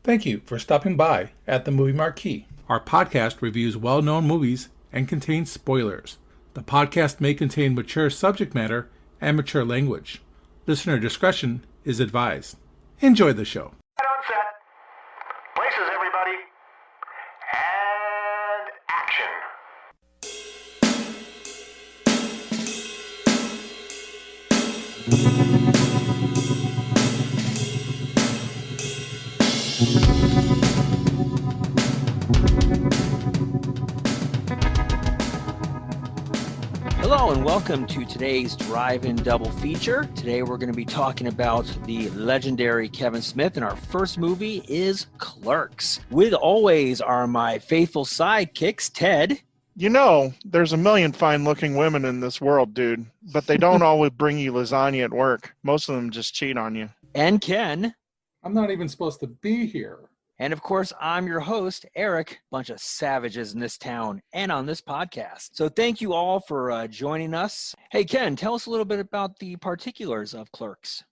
Thank you for stopping by at the Movie Marquee. Our podcast reviews well-known movies and contains spoilers. The podcast may contain mature subject matter and mature language. Listener discretion is advised. Enjoy the show. On set. Places, everybody. And action. Hello and welcome to today's Drive-In Double Feature. Today we're going to be talking about the legendary Kevin Smith, and our first movie is Clerks. With always are my faithful sidekicks, Ted. You know, there's a million fine-looking women in this world, dude, but they don't always bring you lasagna at work. Most of them just cheat on you. And Ken. I'm not even supposed to be here. And of course, I'm your host, Eric, bunch of savages in this town and on this podcast. So thank you all for joining us. Hey, Ken, tell us a little bit about the particulars of Clerks.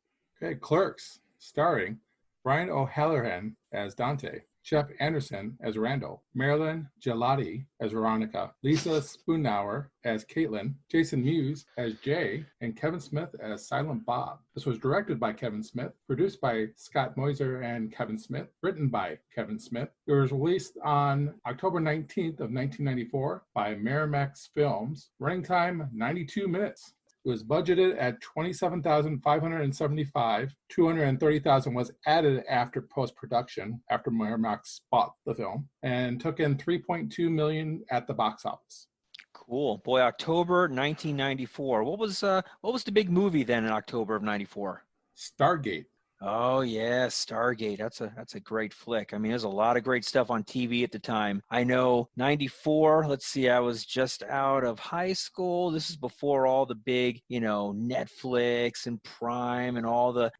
Okay, Clerks, starring Brian O'Halloran as Dante, Jeff Anderson as Randall, Marilyn Gelati as Veronica, Lisa Spoonauer as Caitlin, Jason Mewes as Jay, and Kevin Smith as Silent Bob. This was directed by Kevin Smith, produced by Scott Moiser and Kevin Smith, written by Kevin Smith. It was released on October 19th of 1994 by Miramax Films. Running time, 92 minutes. It was budgeted at $27,575. $230,000 was added after post-production, after Miramax bought the film, and took in $3.2 million at the box office. Cool. Boy, October 1994. What was the big movie then in October of 94? Stargate. Oh yeah, Stargate. That's a great flick. I mean, there's a lot of great stuff on TV at the time. I know 94, let's see, I was just out of high school. This is before all the big, Netflix and Prime and all the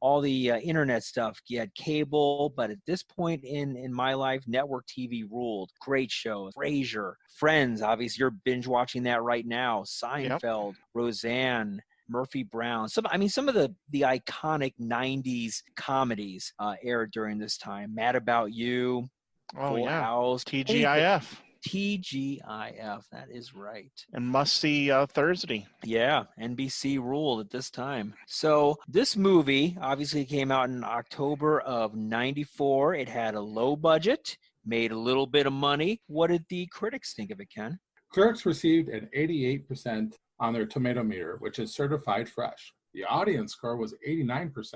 internet stuff. You had cable, but at this point in my life, network TV ruled. Great shows. Frasier, Friends, obviously you're binge watching that right now. Seinfeld, yep. Roseanne, Murphy Brown. Some of the iconic 90s comedies aired during this time. Mad About You, Full House. TGIF. TGIF, that is right. And Must See Thursday. Yeah, NBC ruled at this time. So this movie obviously came out in October of 94. It had a low budget, made a little bit of money. What did the critics think of it, Ken? Clerks received an 88% on their tomato meter, which is certified fresh. The audience score was 89%.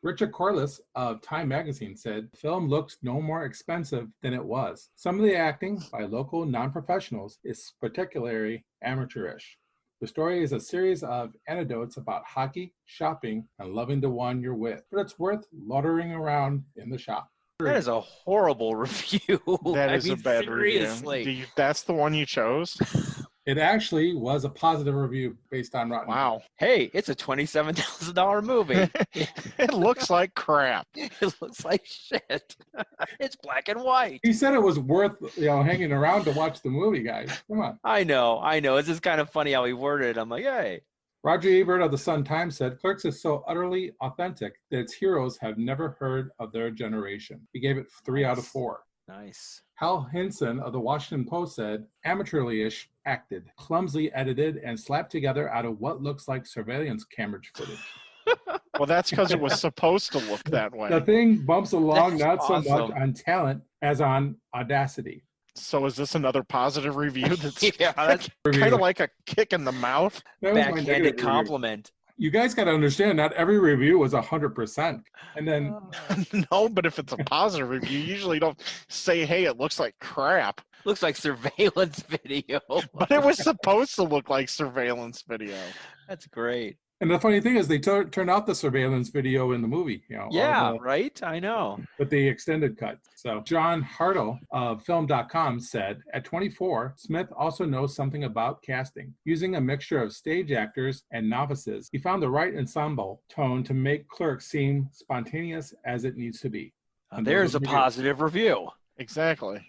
Richard Corliss of Time magazine said, the film looks no more expensive than it was. Some of the acting by local non-professionals is particularly amateurish. The story is a series of anecdotes about hockey, shopping, and loving the one you're with, but it's worth loitering around in the shop. That is a horrible review. That is a bad seriously. Review. That's the one you chose? It actually was a positive review based on Rotten. Wow. Hey, it's a $27,000 movie. It looks like crap. It looks like shit. It's black and white. He said it was worth hanging around to watch the movie, guys. Come on. I know. It's just kind of funny how he worded it. I'm like, hey. Roger Ebert of the Sun-Times said, Clerks is so utterly authentic that its heroes have never heard of their generation. He gave it 3 out of 4. Nice. Hal Hinson of the Washington Post said, amateurly-ish acted, clumsily edited, and slapped together out of what looks like surveillance camera footage. Well, that's because it was supposed to look that way. The thing bumps along That's not awesome. so much on talent as on audacity. So is this another positive review? That's Yeah, that's kind of like a kick in the mouth. That was my backhanded negative compliment. You guys got to understand, not every review was 100%. And then No, but if it's a positive review, you usually don't say, hey, it looks like crap. Looks like surveillance video. But it was supposed to look like surveillance video. That's great. And the funny thing is, they turned out the surveillance video in the movie. Yeah, right? I know. With the extended cut. So John Hartle of Film.com said, at 24, Smith also knows something about casting. Using a mixture of stage actors and novices, he found the right ensemble tone to make Clerks seem spontaneous as it needs to be. There's a positive review. Exactly.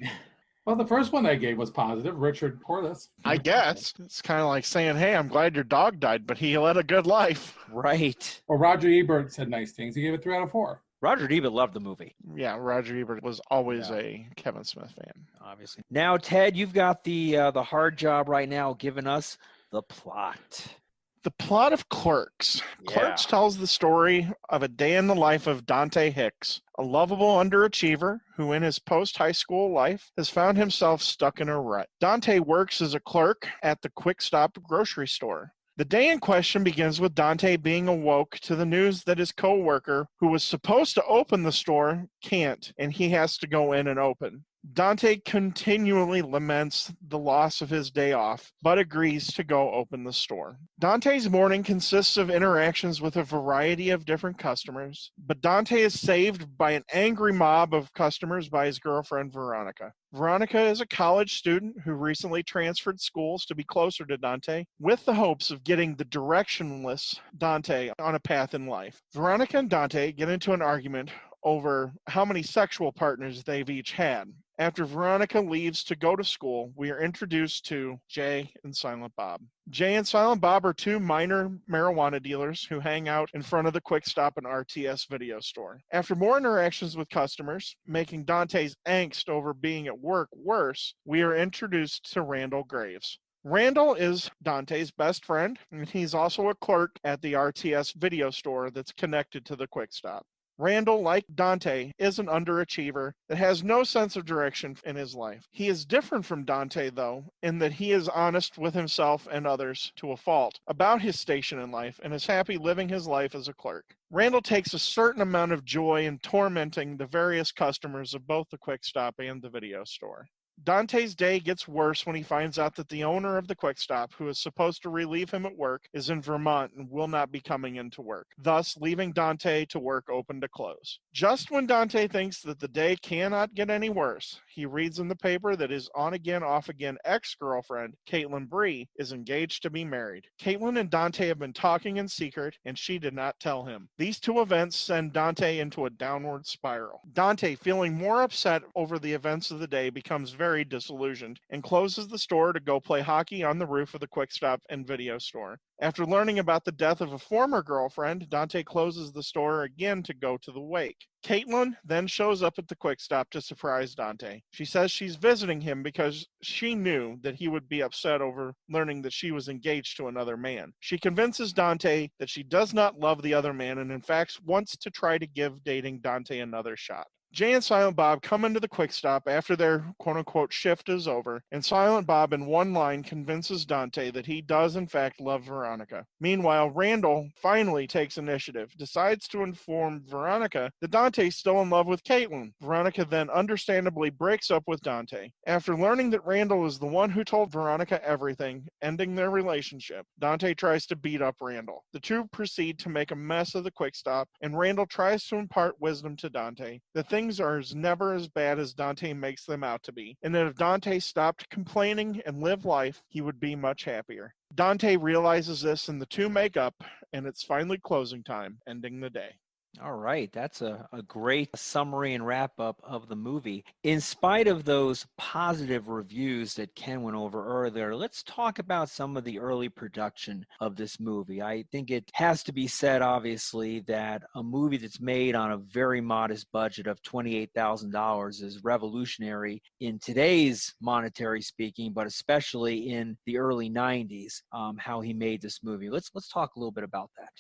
Well, the first one I gave was positive, Richard Corliss. I guess. It's kind of like saying, hey, I'm glad your dog died, but he led a good life. Right. Well, Roger Ebert said nice things. He gave it 3 out of 4. Roger Ebert loved the movie, Yeah, Roger Ebert was always Yeah. a Kevin Smith fan. obviously. Now, Ted, you've got the hard job right now, giving us the plot. The plot of Clerks. Yeah. Clerks tells the story of a day in the life of Dante Hicks, a lovable underachiever who in his post-high school life has found himself stuck in a rut. Dante works as a clerk at the Quick Stop grocery store. The day in question begins with Dante being awoke to the news that his co-worker, who was supposed to open the store, can't, and he has to go in and open. Dante continually laments the loss of his day off, but agrees to go open the store. Dante's morning consists of interactions with a variety of different customers, but Dante is saved by an angry mob of customers by his girlfriend, Veronica. Veronica is a college student who recently transferred schools to be closer to Dante, with the hopes of getting the directionless Dante on a path in life. Veronica and Dante get into an argument over how many sexual partners they've each had. After Veronica leaves to go to school, we are introduced to Jay and Silent Bob. Jay and Silent Bob are two minor marijuana dealers who hang out in front of the Quick Stop and RTS video store. After more interactions with customers, making Dante's angst over being at work worse, we are introduced to Randall Graves. Randall is Dante's best friend, and he's also a clerk at the RTS video store that's connected to the Quick Stop. Randall, like Dante, is an underachiever that has no sense of direction in his life. He is different from Dante, though, in that he is honest with himself and others to a fault about his station in life and is happy living his life as a clerk. Randall takes a certain amount of joy in tormenting the various customers of both the Quick Stop and the video store. Dante's day gets worse when he finds out that the owner of the Quick Stop, who is supposed to relieve him at work, is in Vermont and will not be coming into work, thus leaving Dante to work open to close. Just when Dante thinks that the day cannot get any worse, he reads in the paper that his on-again, off-again ex-girlfriend, Caitlin Bree, is engaged to be married. Caitlin and Dante have been talking in secret, and she did not tell him. These two events send Dante into a downward spiral. Dante, feeling more upset over the events of the day, becomes very disillusioned and closes the store to go play hockey on the roof of the Quick Stop and video store. After learning about the death of a former girlfriend, Dante closes the store again to go to the wake. Caitlin then shows up at the Quick Stop to surprise Dante. She says she's visiting him because she knew that he would be upset over learning that she was engaged to another man. She convinces Dante that she does not love the other man and in fact wants to try to give dating Dante another shot. Jay and Silent Bob come into the Quick Stop after their quote-unquote shift is over, and Silent Bob in one line convinces Dante that he does in fact love Veronica. Meanwhile, Randall finally takes initiative, decides to inform Veronica that Dante's still in love with Caitlin. Veronica then understandably breaks up with Dante. After learning that Randall is the one who told Veronica everything, ending their relationship, Dante tries to beat up Randall. The two proceed to make a mess of the Quick Stop, and Randall tries to impart wisdom to Dante. Things are never as bad as Dante makes them out to be, and that if Dante stopped complaining and lived life, he would be much happier. Dante realizes this, and the two make up, and it's finally closing time, ending the day. All right, that's a great summary and wrap up of the movie. In spite of those positive reviews that Ken went over earlier, let's talk about some of the early production of this movie. I think it has to be said, obviously, that a movie that's made on a very modest budget of $28,000 is revolutionary in today's monetary speaking, but especially in the early 90s, how he made this movie. Let's talk a little bit about that.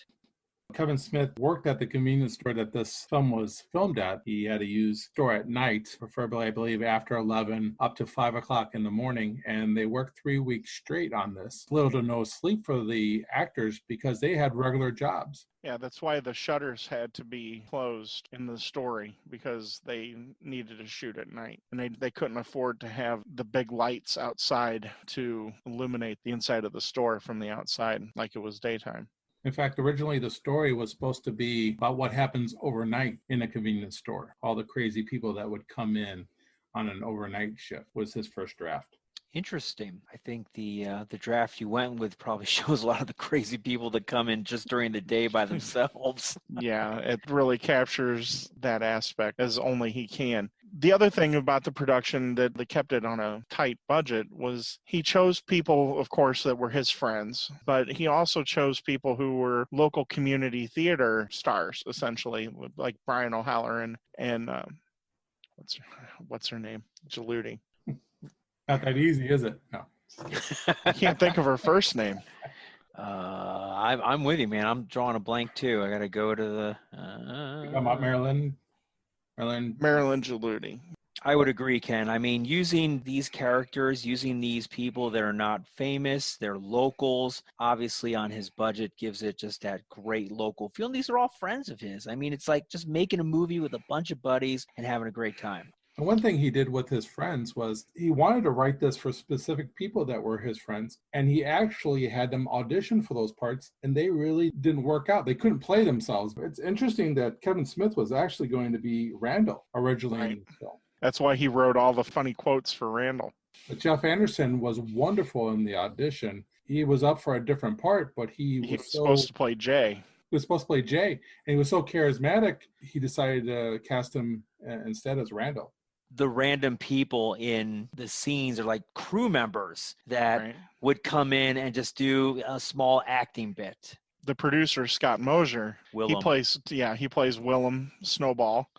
Kevin Smith worked at the convenience store that this film was filmed at. He had to use store at night, preferably, I believe, after 11 up to 5 o'clock in the morning. And they worked 3 weeks straight on this. Little to no sleep for the actors because they had regular jobs. Yeah, that's why the shutters had to be closed in the story, because they needed to shoot at night. And they couldn't afford to have the big lights outside to illuminate the inside of the store from the outside like it was daytime. In fact, originally the story was supposed to be about what happens overnight in a convenience store. All the crazy people that would come in on an overnight shift was his first draft. Interesting. I think the draft you went with probably shows a lot of the crazy people that come in just during the day by themselves. Yeah, it really captures that aspect as only he can. The other thing about the production that they kept it on a tight budget was he chose people, of course, that were his friends, but he also chose people who were local community theater stars, essentially, like Brian O'Halloran and what's her name? Jaludi. Not that easy, is it? No. I can't think of her first name. I'm with you, man. I'm drawing a blank too. I got to go to the. Talking about Marilyn Jaludi. I would agree, Ken. I mean, using these characters, using these people that are not famous, they're locals, obviously on his budget gives it just that great local feel. And these are all friends of his. I mean, it's like just making a movie with a bunch of buddies and having a great time. And one thing he did with his friends was he wanted to write this for specific people that were his friends. And he actually had them audition for those parts, and they really didn't work out. They couldn't play themselves. It's interesting that Kevin Smith was actually going to be Randall originally in the film. That's why he wrote all the funny quotes for Randall. But Jeff Anderson was wonderful in the audition. He was up for a different part, but he was supposed to play Jay. He was supposed to play Jay, and he was so charismatic, he decided to cast him instead as Randall. The random people in the scenes are like crew members that would come in and just do a small acting bit. The producer, Scott Mosier, Willem. he plays Willem Snowball.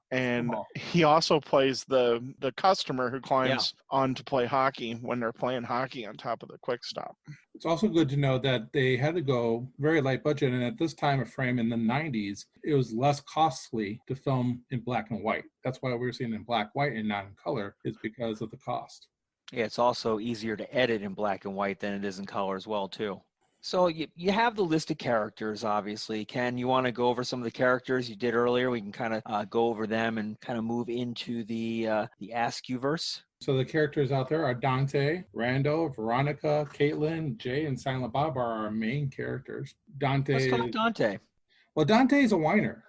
And he also plays the customer who climbs on to play hockey when they're playing hockey on top of the quick stop. It's also good to know that they had to go very light budget, and at this time of frame in the 90s, it was less costly to film in black and white. That's why we're seeing in black, white, and not in color, is because of the cost. Yeah, it's also easier to edit in black and white than it is in color as well, too. So you have the list of characters, obviously. Ken, you want to go over some of the characters you did earlier? We can kind of go over them and kind of move into the Askew-verse. So the characters out there are Dante, Randall, Veronica, Caitlin, Jay, and Silent Bob are our main characters. Let's talk Dante. Well, Dante is a whiner.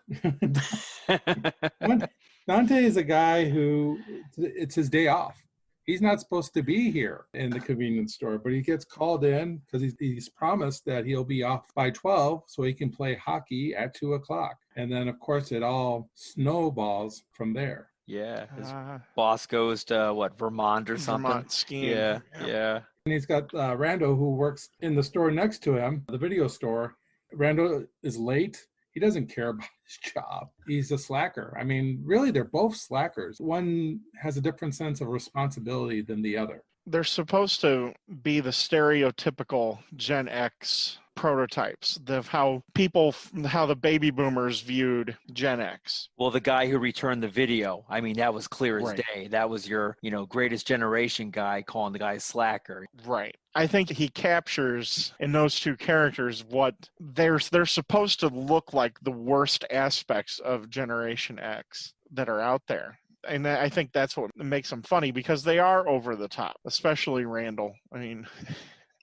Dante is a guy who, it's his day off. He's not supposed to be here in the convenience store, but he gets called in because he's promised that he'll be off by 12 so he can play hockey at 2 o'clock. And then, of course, it all snowballs from there. Yeah. His boss goes to, Vermont or something? Vermont skiing. Yeah. And he's got Randall, who works in the store next to him, the video store. Randall is late. He doesn't care about his job. He's a slacker. I mean, really, they're both slackers. One has a different sense of responsibility than the other. They're supposed to be the stereotypical Gen X prototypes of how the baby boomers viewed Gen X. Well, the guy who returned the video, I mean, that was clear as day. That was your, greatest generation guy calling the guy slacker. Right. I think he captures in those two characters what they're supposed to look like, the worst aspects of Generation X that are out there. And I think that's what makes them funny, because they are over the top, especially Randall. I mean,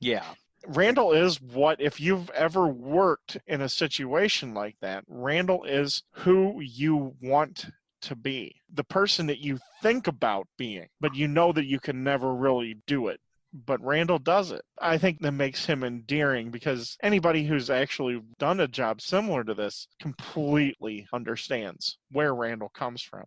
yeah. Randall is what, if you've ever worked in a situation like that, Randall is who you want to be, the person that you think about being, but you know that you can never really do it. But Randall does it. I think that makes him endearing, because anybody who's actually done a job similar to this completely understands where Randall comes from.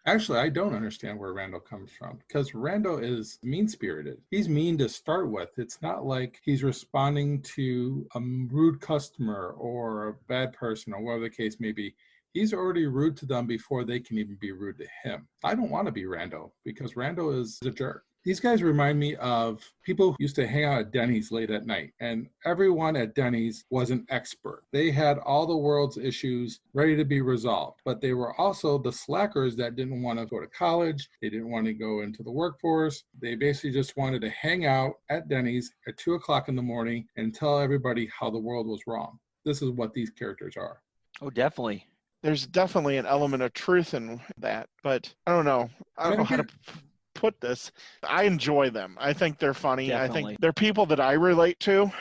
Actually, I don't understand where Randall comes from, because Randall is mean-spirited. He's mean to start with. It's not like he's responding to a rude customer or a bad person or whatever the case may be. He's already rude to them before they can even be rude to him. I don't want to be Randall, because Randall is a jerk. These guys remind me of people who used to hang out at Denny's late at night, and everyone at Denny's was an expert. They had all the world's issues ready to be resolved, but they were also the slackers that didn't want to go to college. They didn't want to go into the workforce. They basically just wanted to hang out at Denny's at 2 o'clock in the morning and tell everybody how the world was wrong. This is what these characters are. Oh, definitely. There's definitely an element of truth in that, but I don't know. I don't know how to put this. I enjoy them. I think they're funny. Definitely. I think they're people that I relate to.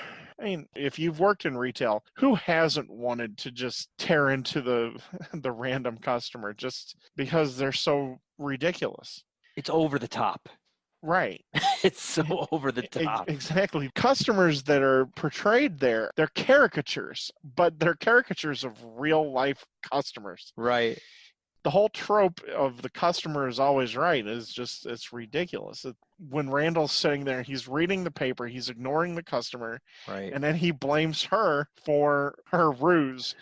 I mean, if you've worked in retail, who hasn't wanted to just tear into the random customer just because they're so ridiculous? It's over the top. Right. It's so over the top. Exactly. Customers that are portrayed there, they're caricatures, but they're caricatures of real life customers. Right. the whole trope of the customer is always right is just, it's ridiculous. When Randall's sitting there, he's reading the paper, he's ignoring the customer, Right. and then he blames her for her ruse.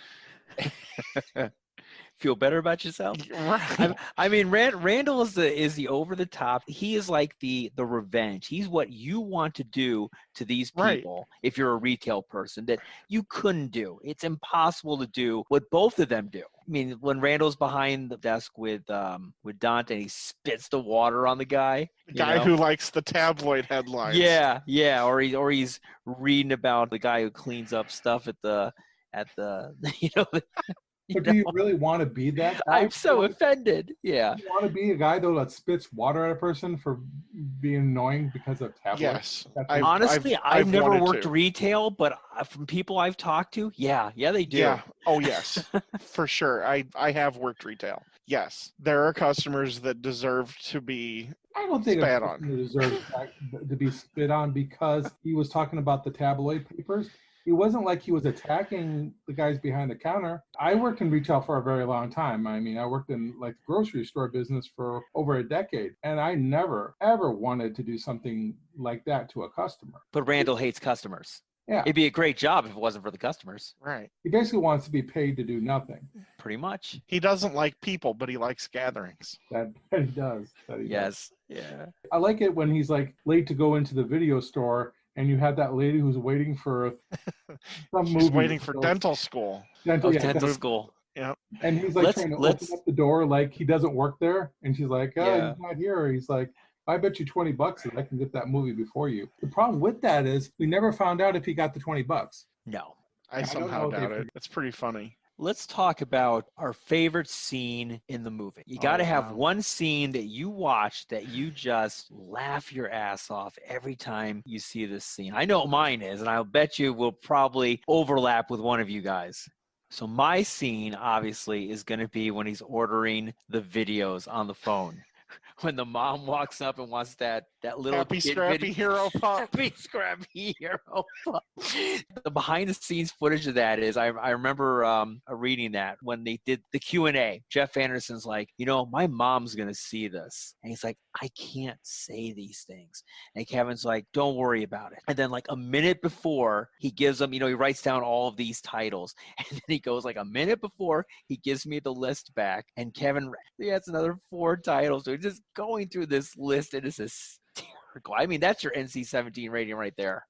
Feel better about yourself? Right. I mean, Randall is the over the top. He is like the revenge. He's what you want to do to these people if you're a retail person that you couldn't do. It's impossible to do what both of them do. I mean, when Randall's behind the desk with Dante, and he spits the water on the guy. The guy who likes the tabloid headlines. Yeah, or he's reading about the guy who cleans up stuff at the But do you really want to be that guy? I'm so offended. Yeah. Do you want to be a guy, though, that spits water at a person for being annoying because of tabloids? Yes. Honestly, I've never worked to. retail, but from people I've talked to, yeah, they do. Yeah. Oh, yes. For sure. I have worked retail. Yes. There are customers that deserve to be I don't think spat a on. deserves to be spit on because he was talking about the tabloid papers. It wasn't like he was attacking the guys behind the counter. I worked in retail for a very long time. I mean, I worked in like the grocery store business for over a decade, and I never, ever wanted to do something like that to a customer. But Randall hates customers. Yeah. It'd be a great job if it wasn't for the customers. Right. He basically wants to be paid to do nothing. Pretty much. He doesn't like people, but he likes gatherings. That he does. Yes. Yeah. I like it when he's like late to go into the video store and you have that lady who's waiting for some movie. She's waiting for dental school. Dental school. Yeah. And he's like trying to open up the door like he doesn't work there. And she's like, he's not here. He's like, I bet you $20 that I can get that movie before you. The problem with that is we never found out if he got the $20. No. I somehow doubt it. It's pretty funny. Let's talk about our favorite scene in the movie. You got to have one scene that you watch that you just laugh your ass off every time you see this scene. I know what mine is, and I'll bet you will probably overlap with one of you guys. So my scene, obviously, is going to be when he's ordering the videos on the phone. When the mom walks up and wants that little Happy Scrappy Hero Pup. Happy Scrappy Hero Pup. The behind the scenes footage of that is I remember reading that when they did the Q&A. Jeff Anderson's like, my mom's gonna see this, and he's like, I can't say these things, and Kevin's like, don't worry about it. And then like a minute before he gives them, he writes down all of these titles, and then he goes like a minute before he gives me the list back, and Kevin, he has another 4 titles. So he's just going through this list, and it's hysterical. I mean, that's your NC-17 rating right there.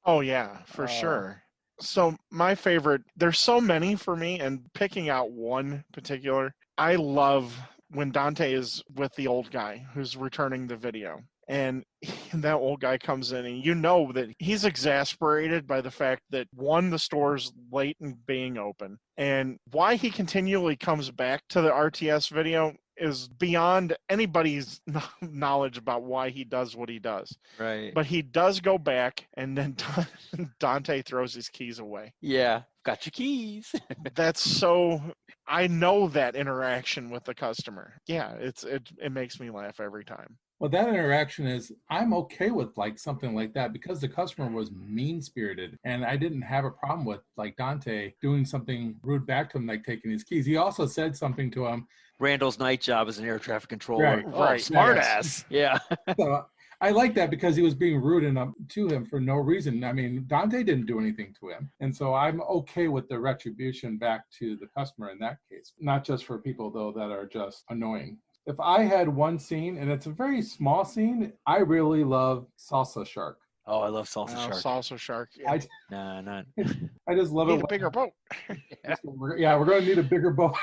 Oh, yeah, for sure. So my favorite, there's so many for me, and picking out one particular, I love when Dante is with the old guy who's returning the video. And that old guy comes in, and that he's exasperated by the fact that, one, the store's late in being open, and why he continually comes back to the RTS video is beyond anybody's knowledge about why he does what he does. Right. But he does go back, and then Dante throws his keys away. Yeah. Got your keys. That's so... I know that interaction with the customer. Yeah, it makes me laugh every time. Well, that interaction is, I'm okay with like something like that because the customer was mean-spirited, and I didn't have a problem with like Dante doing something rude back to him, like taking his keys. He also said something to him. Randall's night job as an air traffic controller. Right. Smart ass. Yeah. So I like that because he was being rude to him for no reason. I mean, Dante didn't do anything to him. And so I'm okay with the retribution back to the customer in that case. Not just for people, though, that are just annoying. If I had one scene, and it's a very small scene, I really love Salsa Shark. Oh, I love Salsa Shark. Salsa Shark. Yeah. Not. I just love Need it. a bigger boat. We're going to need a bigger boat.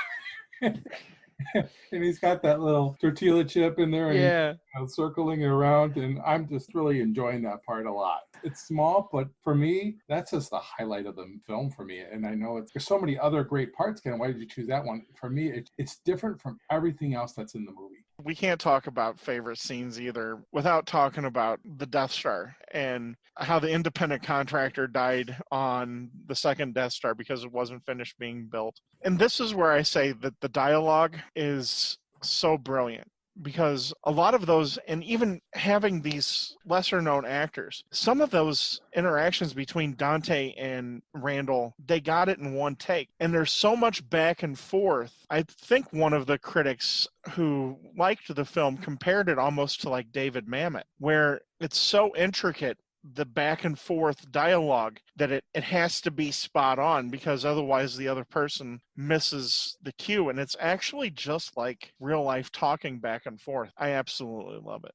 And he's got that little tortilla chip in there, and he's circling it around, and I'm just really enjoying that part a lot. It's small, but for me, that's just the highlight of the film for me. And I know there's so many other great parts, Ken. Why did you choose that one? For me, it's different from everything else that's in the movie. We can't talk about favorite scenes either without talking about the Death Star and how the independent contractor died on the second Death Star because it wasn't finished being built. And this is where I say that the dialogue is so brilliant, because a lot of those, and even having these lesser known actors, some of those interactions between Dante and Randall, they got it in one take. And there's so much back and forth. I think one of the critics who liked the film compared it almost to like David Mamet, where it's so intricate, the back and forth dialogue, that it has to be spot on, because otherwise the other person misses the cue. And it's actually just like real life talking back and forth. I absolutely love it.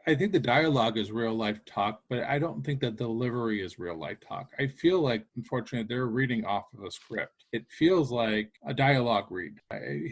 I think the dialogue is real life talk, but I don't think the delivery is real life talk. I feel like, unfortunately, they're reading off of a script. It feels like a dialogue read.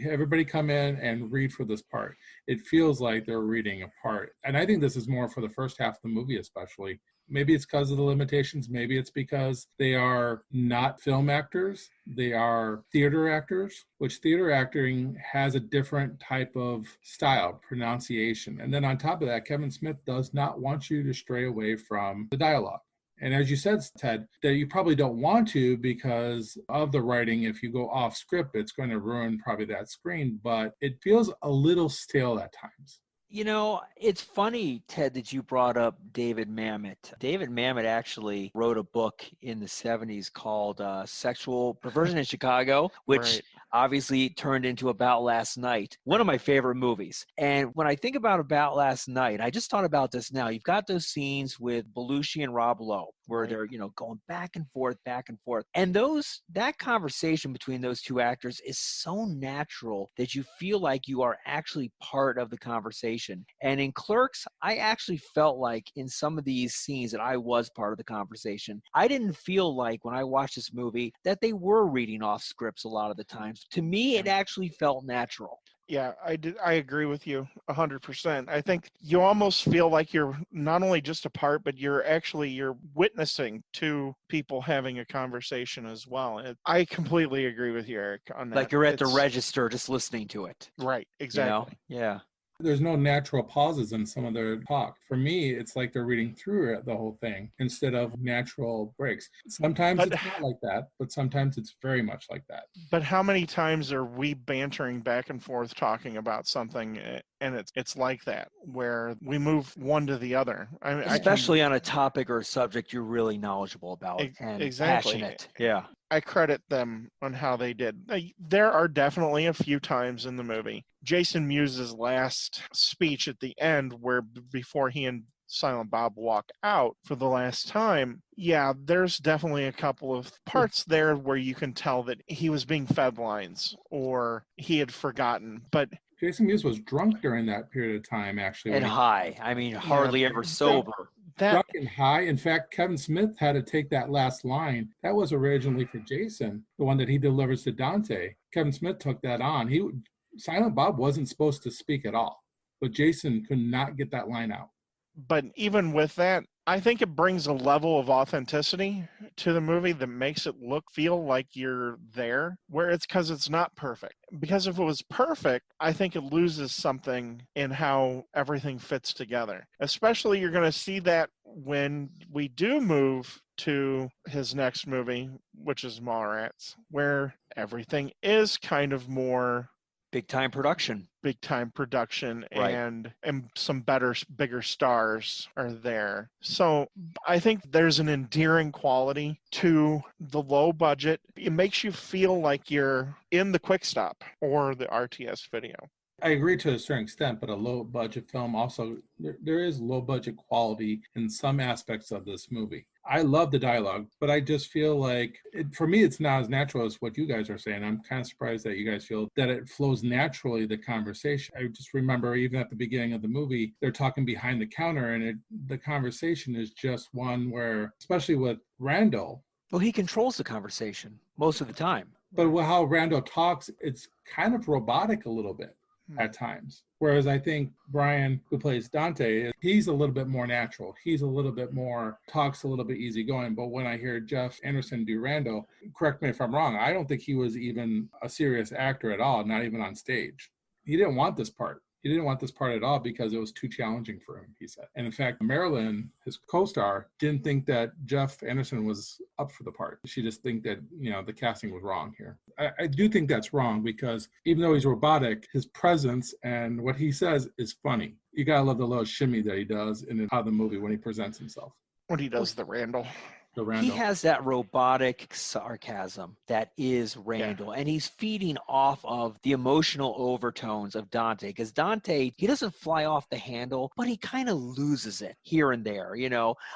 Everybody come in and read for this part. It feels like they're reading a part. And I think this is more for the first half of the movie, especially. Maybe it's because of the limitations. Maybe it's because they are not film actors. They are theater actors, which theater acting has a different type of style, pronunciation. And then on top of that, Kevin Smith does not want you to stray away from the dialogue. And as you said, Ted, that you probably don't want to because of the writing. If you go off script, it's going to ruin probably that screen. But it feels a little stale at times. You know, it's funny, Ted, that you brought up David Mamet. David Mamet actually wrote a book in the 70s called Sexual Perversion in Chicago, which obviously turned into About Last Night, one of my favorite movies. And when I think about Last Night, I just thought about this now. You've got those scenes with Belushi and Rob Lowe where they're, going back and forth. And that conversation between those two actors is so natural that you feel like you are actually part of the conversation. And in Clerks, I actually felt like in some of these scenes that I was part of the conversation. I didn't feel like when I watched this movie that they were reading off scripts a lot of the times. To me, it actually felt natural. Yeah, I agree with you 100%. I think you almost feel like you're not only just a part, but you're witnessing two people having a conversation as well. I completely agree with you, Eric, on that. Like you're at the register just listening to it. Right, exactly. Yeah. There's no natural pauses in some of their talk. For me, it's like they're reading through the whole thing instead of natural breaks. Sometimes it's not like that, but sometimes it's very much like that. But how many times are we bantering back and forth talking about something, and it's like that, where we move one to the other? Especially on a topic or a subject you're really knowledgeable about and passionate. Yeah. I credit them on how they did. There are definitely a few times in the movie. Jason Mewes' last speech at the end, where before he and Silent Bob walk out for the last time, there's definitely a couple of parts there where you can tell that he was being fed lines or he had forgotten. But Jason Mewes was drunk during that period of time, actually. And high. I mean, hardly ever sober. Drunk and high. In fact, Kevin Smith had to take that last line. That was originally for Jason, the one that he delivers to Dante. Kevin Smith took that on. Silent Bob wasn't supposed to speak at all, but Jason could not get that line out. But even with that, I think it brings a level of authenticity to the movie that makes it feel like you're there, where it's because it's not perfect. Because if it was perfect, I think it loses something in how everything fits together. Especially you're going to see that when we do move to his next movie, which is Mallrats, where everything is kind of more big time production, right. and some bigger stars are there. So I think there's an endearing quality to the low budget. It makes you feel like you're in the Quick Stop or the RTS video. I agree to a certain extent, but a low budget film also, there is low budget quality in some aspects of this movie. I love the dialogue, but I just feel like, for me, it's not as natural as what you guys are saying. I'm kind of surprised that you guys feel that it flows naturally, the conversation. I just remember even at the beginning of the movie, they're talking behind the counter, and the conversation is just one where, especially with Randall. Well, he controls the conversation most of the time. But how Randall talks, it's kind of robotic a little bit at times. Whereas I think Brian, who plays Dante, he's a little bit more natural. He's a little bit more, talks a little bit easygoing. But when I hear Jeff Anderson do Randall, correct me if I'm wrong, I don't think he was even a serious actor at all, not even on stage. He didn't want this part. He didn't want this part at all because it was too challenging for him, he said. And in fact, Marilyn, his co-star, didn't think that Jeff Anderson was up for the part. She just think that, the casting was wrong here. I do think that's wrong because even though he's robotic, his presence and what he says is funny. You gotta love the little shimmy that he does in the movie when he presents himself. When he does the Randall. He has that robotic sarcasm that is Randall, and he's feeding off of the emotional overtones of Dante, because Dante, he doesn't fly off the handle, but he kind of loses it here and there.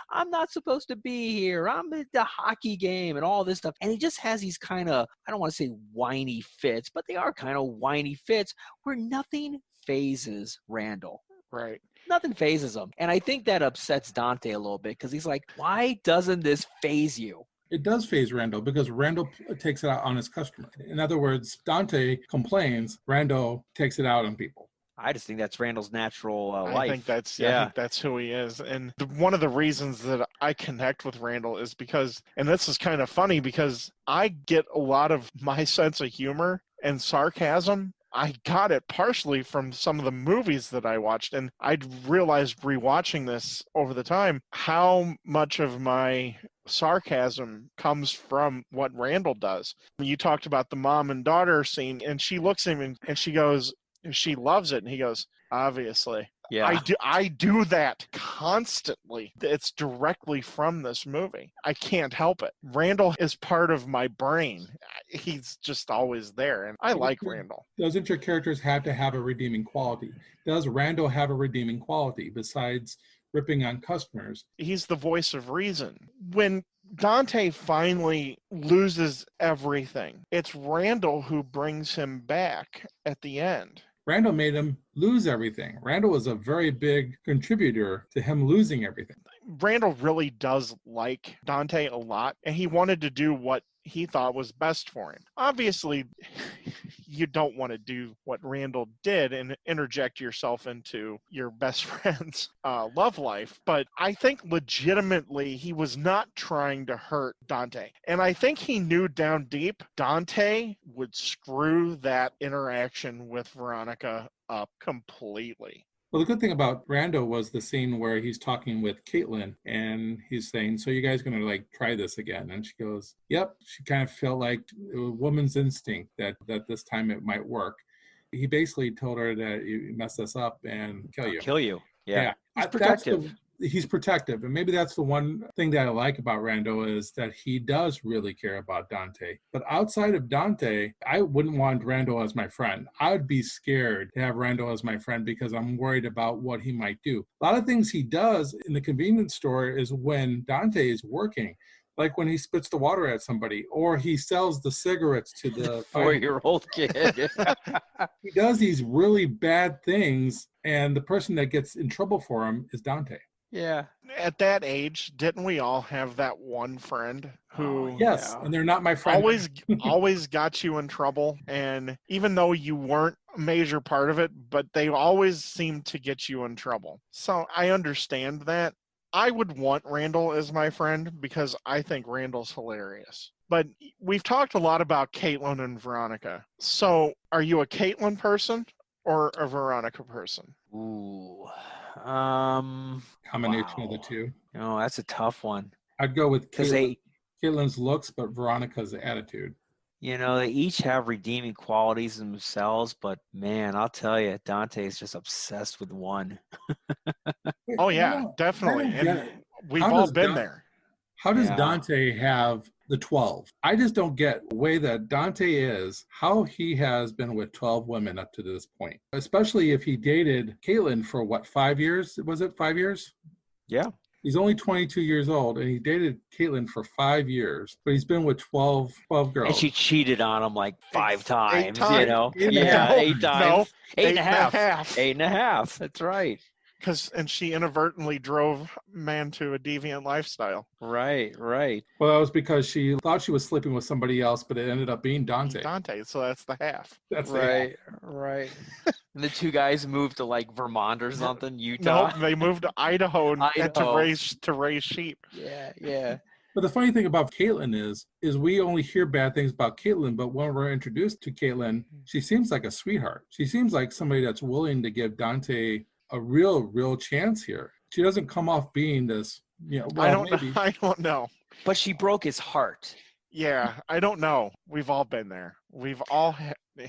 I'm not supposed to be here. I'm at the hockey game and all this stuff. And he just has these kind of, I don't want to say whiny fits, but they are kind of whiny fits where nothing phases Randall. Right. Nothing phases him. And I think that upsets Dante a little bit because he's like, why doesn't this phase you? It does phase Randall because Randall takes it out on his customer. In other words, Dante complains, Randall takes it out on people. I just think that's Randall's natural life. I think that's who he is. And one of the reasons that I connect with Randall is because, and this is kind of funny because I get a lot of my sense of humor and sarcasm. I got it partially from some of the movies that I watched, and I realized rewatching this over the time how much of my sarcasm comes from what Randall does. You talked about the mom and daughter scene, and she looks at him and she goes, she loves it, and he goes, obviously. Yeah. I do that constantly. It's directly from this movie. I can't help it. Randall is part of my brain. He's just always there, and I like Randall. Doesn't your characters have to have a redeeming quality? Does Randall have a redeeming quality besides ripping on customers? He's the voice of reason. When Dante finally loses everything, it's Randall who brings him back at the end. Randall made him lose everything. Randall was a very big contributor to him losing everything. Randall really does like Dante a lot, and he wanted to do what he thought was best for him. Obviously, you don't want to do what Randall did and interject yourself into your best friend's love life, but I think legitimately he was not trying to hurt Dante. And I think he knew down deep Dante would screw that interaction with Veronica up completely. Well, the good thing about Randall was the scene where he's talking with Caitlin and he's saying, so you guys going to try this again? And she goes, yep. She kind of felt like it was a woman's instinct that this time it might work. He basically told her that you mess us up and kill you. Kill you. Yeah. He's protective. He's protective. And maybe that's the one thing that I like about Randall is that he does really care about Dante. But outside of Dante, I wouldn't want Randall as my friend. I would be scared to have Randall as my friend because I'm worried about what he might do. A lot of things he does in the convenience store is when Dante is working. Like when he spits the water at somebody, or he sells the cigarettes to the 4-year-old kid. He does these really bad things, and the person that gets in trouble for him is Dante. Yeah. At that age, didn't we all have that one friend who yes, and they're not my friend. Always got you in trouble, and even though you weren't a major part of it, but they always seemed to get you in trouble. So I understand that. I would want Randall as my friend because I think Randall's hilarious. But we've talked a lot about Caitlin and Veronica. So are you a Caitlin person or a Veronica person? Ooh. Combination of the two. Oh, that's a tough one. I'd go with Caitlin's looks, but Veronica's attitude. They each have redeeming qualities in themselves, but man, I'll tell you, Dante is just obsessed with one. Oh yeah, definitely. And we've all been there. How does Dante have the 12? I just don't get the way that Dante is, how he has been with 12 women up to this point, especially if he dated Caitlin for 5 years? Was it 5 years? Yeah. He's only 22 years old, and he dated Caitlin for 5 years, but he's been with 12 girls. And she cheated on him 5 times, 8 times. 8 times. No, 8.5. 8.5. That's right. And she inadvertently drove man to a deviant lifestyle. Right. Well, that was because she thought she was sleeping with somebody else, but it ended up being Dante. So that's the half. That's right. And the two guys moved to Vermont or something, Utah. No, they moved to Idaho to raise sheep. Yeah. But the funny thing about Caitlin is we only hear bad things about Caitlin, but when we're introduced to Caitlin, she seems like a sweetheart. She seems like somebody that's willing to give Dante a real chance here. She doesn't come off being this, I don't know. I don't know. But she broke his heart. Yeah, I don't know. We've all been there. We've all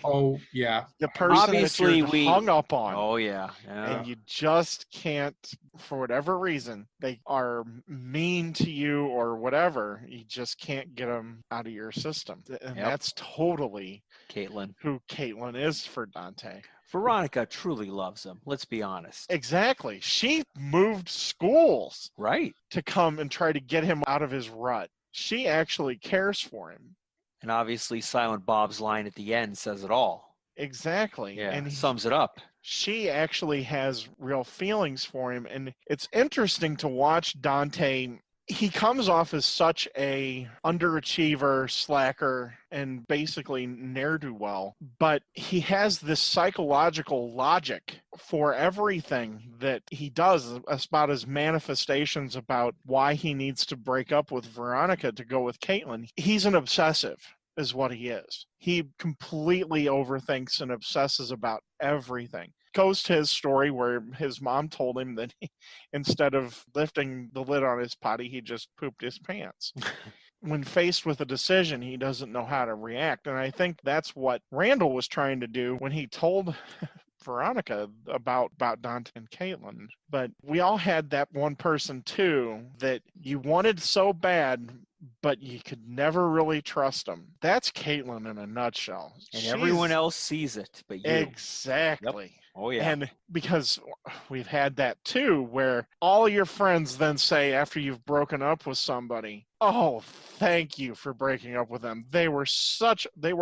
Oh, yeah. The person Obviously, that you're hung up on. Oh, yeah. And you just can't, for whatever reason, they are mean to you or whatever. You just can't get them out of your system. And that's totally Caitlin. Who Caitlin is for Dante. Veronica truly loves him. Let's be honest. Exactly. She moved schools. Right. To come and try to get him out of his rut. She actually cares for him. And obviously, Silent Bob's line at the end says it all. Exactly. Yeah, and sums it up. She actually has real feelings for him. And it's interesting to watch Dante. He comes off as such a underachiever, slacker, and basically ne'er-do-well. But he has this psychological logic for everything that he does about his manifestations about why he needs to break up with Veronica to go with Caitlin. He's an obsessive is what he is. He completely overthinks and obsesses about everything. Goes to his story where his mom told him that instead of lifting the lid on his potty, he just pooped his pants. When faced with a decision, he doesn't know how to react. And I think that's what Randall was trying to do when he told Veronica about Dante and Caitlin. But we all had that one person, too, that you wanted so bad, but you could never really trust them. That's Caitlin in a nutshell. And everyone else sees it, but you. Exactly. Yep. Oh, yeah. And because we've had that too, where all your friends then say after you've broken up with somebody, oh, thank you for breaking up with them. They were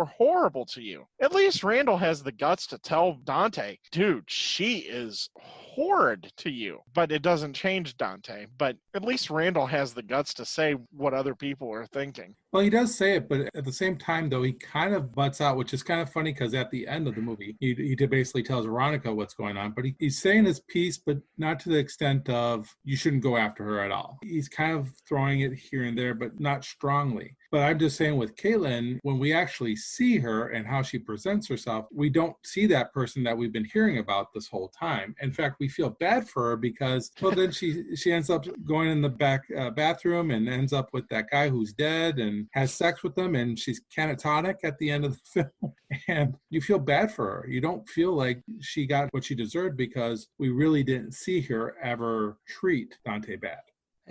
horrible to you. At least Randall has the guts to tell Dante, dude, she is horrid to you. But it doesn't change Dante. But at least Randall has the guts to say what other people are thinking. Well, he does say it, but at the same time, though, he kind of butts out, which is kind of funny because at the end of the movie, he basically tells Veronica what's going on, but he's saying his piece, but not to the extent of you shouldn't go after her at all. He's kind of throwing it here and there, but not strongly. But I'm just saying with Caitlin, when we actually see her and how she presents herself, we don't see that person that we've been hearing about this whole time. In fact, we feel bad for her because, well, then she ends up going in the back bathroom and ends up with that guy who's dead and has sex with him, and she's catatonic at the end of the film. And you feel bad for her. You don't feel like she got what she deserved because we really didn't see her ever treat Dante bad.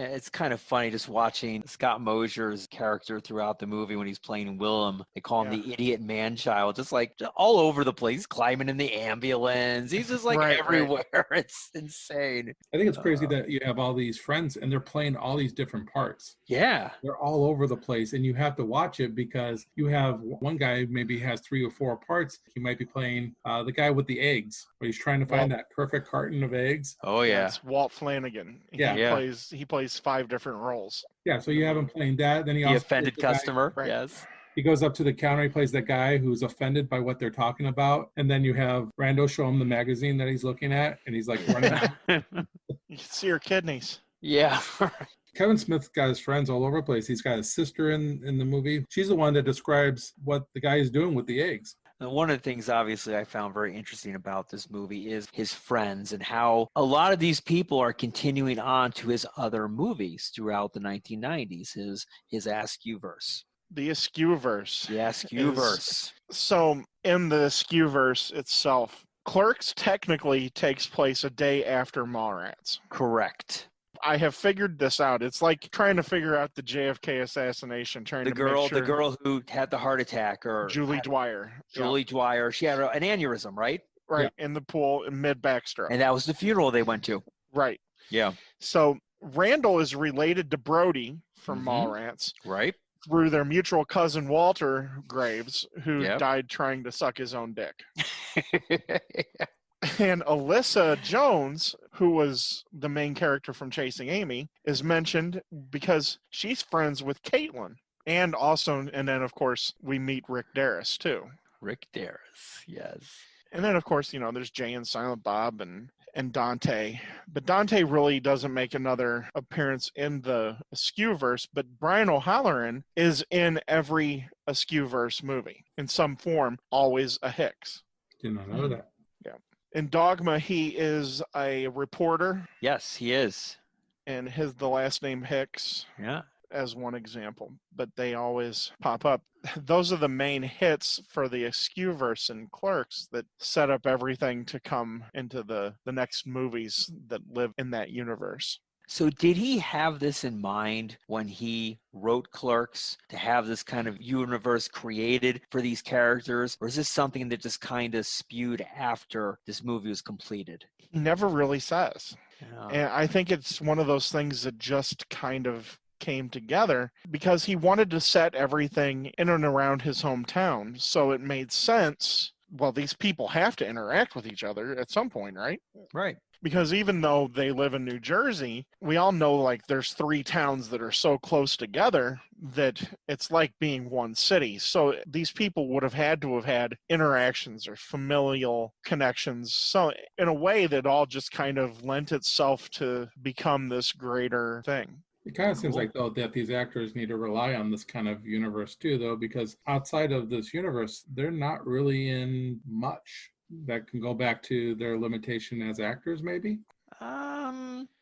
It's kind of funny just watching Scott Mosier's character throughout the movie when he's playing Willem. They call him the idiot man-child, just all over the place, climbing in the ambulance. He's just everywhere. Right. It's insane. I think it's crazy that you have all these friends and they're playing all these different parts. Yeah. They're all over the place and you have to watch it because you have one guy maybe has 3 or 4 parts. He might be playing the guy with the eggs where he's trying to find that perfect carton of eggs. Oh, yeah. It's Walt Flanagan. He plays 5 different roles. Yeah, so you have him playing that. Then he also offended customer. Right. Yes. He goes up to the counter. He plays that guy who's offended by what they're talking about. And then you have Rando show him the magazine that he's looking at, and he's like running out. You can see her kidneys. Yeah. Kevin Smith's got his friends all over the place. He's got his sister in the movie. She's the one that describes what the guy is doing with the eggs. And one of the things, obviously, I found very interesting about this movie is his friends and how a lot of these people are continuing on to his other movies throughout the 1990s, his Askewverse. The Askewverse. The Askewverse. So in the Askewverse itself, Clerks technically takes place a day after Mallrats. Correct. I have figured this out. It's like trying to figure out the JFK assassination. The girl who had the heart attack, or Julie Dwyer. Julie Dwyer. She had an aneurysm, right? Right, in the pool in mid-backstroke. And that was the funeral they went to. Right. Yeah. So Randall is related to Brody from Mallrats. Right. Through their mutual cousin Walter Graves, who died trying to suck his own dick. And Alyssa Jones, who was the main character from Chasing Amy, is mentioned because she's friends with Caitlin. And then, of course, we meet Rick Darris, too. Rick Darris, yes. And then, of course, there's Jay and Silent Bob and and Dante. But Dante really doesn't make another appearance in the Askewverse, but Brian O'Halloran is in every Askewverse movie in some form, always a Hicks. Did not know that. Yeah. In Dogma, he is a reporter, Yes, he is. and the last name Hicks Yeah. as one example, but they always pop up. Those are the main hits for the Askewverse and Clerks that set up everything to come into the next movies that live in that universe. So did he have this in mind when he wrote Clerks, to have this kind of universe created for these characters? Or is this something that just kind of spewed after this movie was completed? He never really says. Yeah. And I think it's one of those things that just kind of came together because he wanted to set everything in and around his hometown. So it made sense. Well, these people have to interact with each other at some point, right? Right. Because even though they live in New Jersey, we all know like there's 3 towns that are so close together that it's like being one city. So these people would have had to have had interactions or familial connections. So in a way that all just kind of lent itself to become this greater thing. It kind of seems like, though, that these actors need to rely on this kind of universe, too, though, because outside of this universe, they're not really in much that can go back to their limitation as actors, maybe?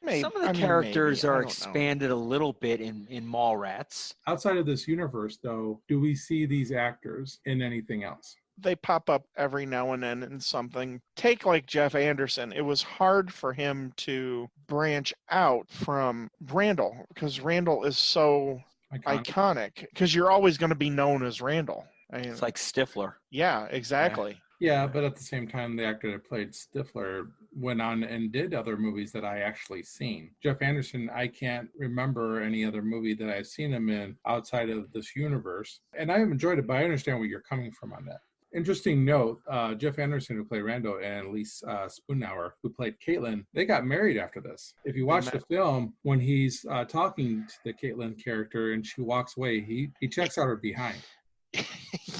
Maybe. Some of the I mean, characters maybe. I are don't know. expanded a little bit in Mallrats. Outside of this universe, though, do we see these actors in anything else? They pop up every now and then in something. Take like Jeff Anderson. It was hard for him to branch out from Randall because Randall is so iconic because you're always going to be known as Randall. I mean, It's like Stifler. yeah, exactly. Yeah, but at the same time, the actor that played Stifler went on and did other movies that I actually seen. Jeff Anderson, I can't remember any other movie that I've seen him in outside of this universe. And I have enjoyed it, but I understand where you're coming from on that. Interesting note, Jeff Anderson, who played Randall, and Lise Spoonauer, who played Caitlin, they got married after this. If you watch the film, when he's talking to the Caitlin character and she walks away, he checks out her behind.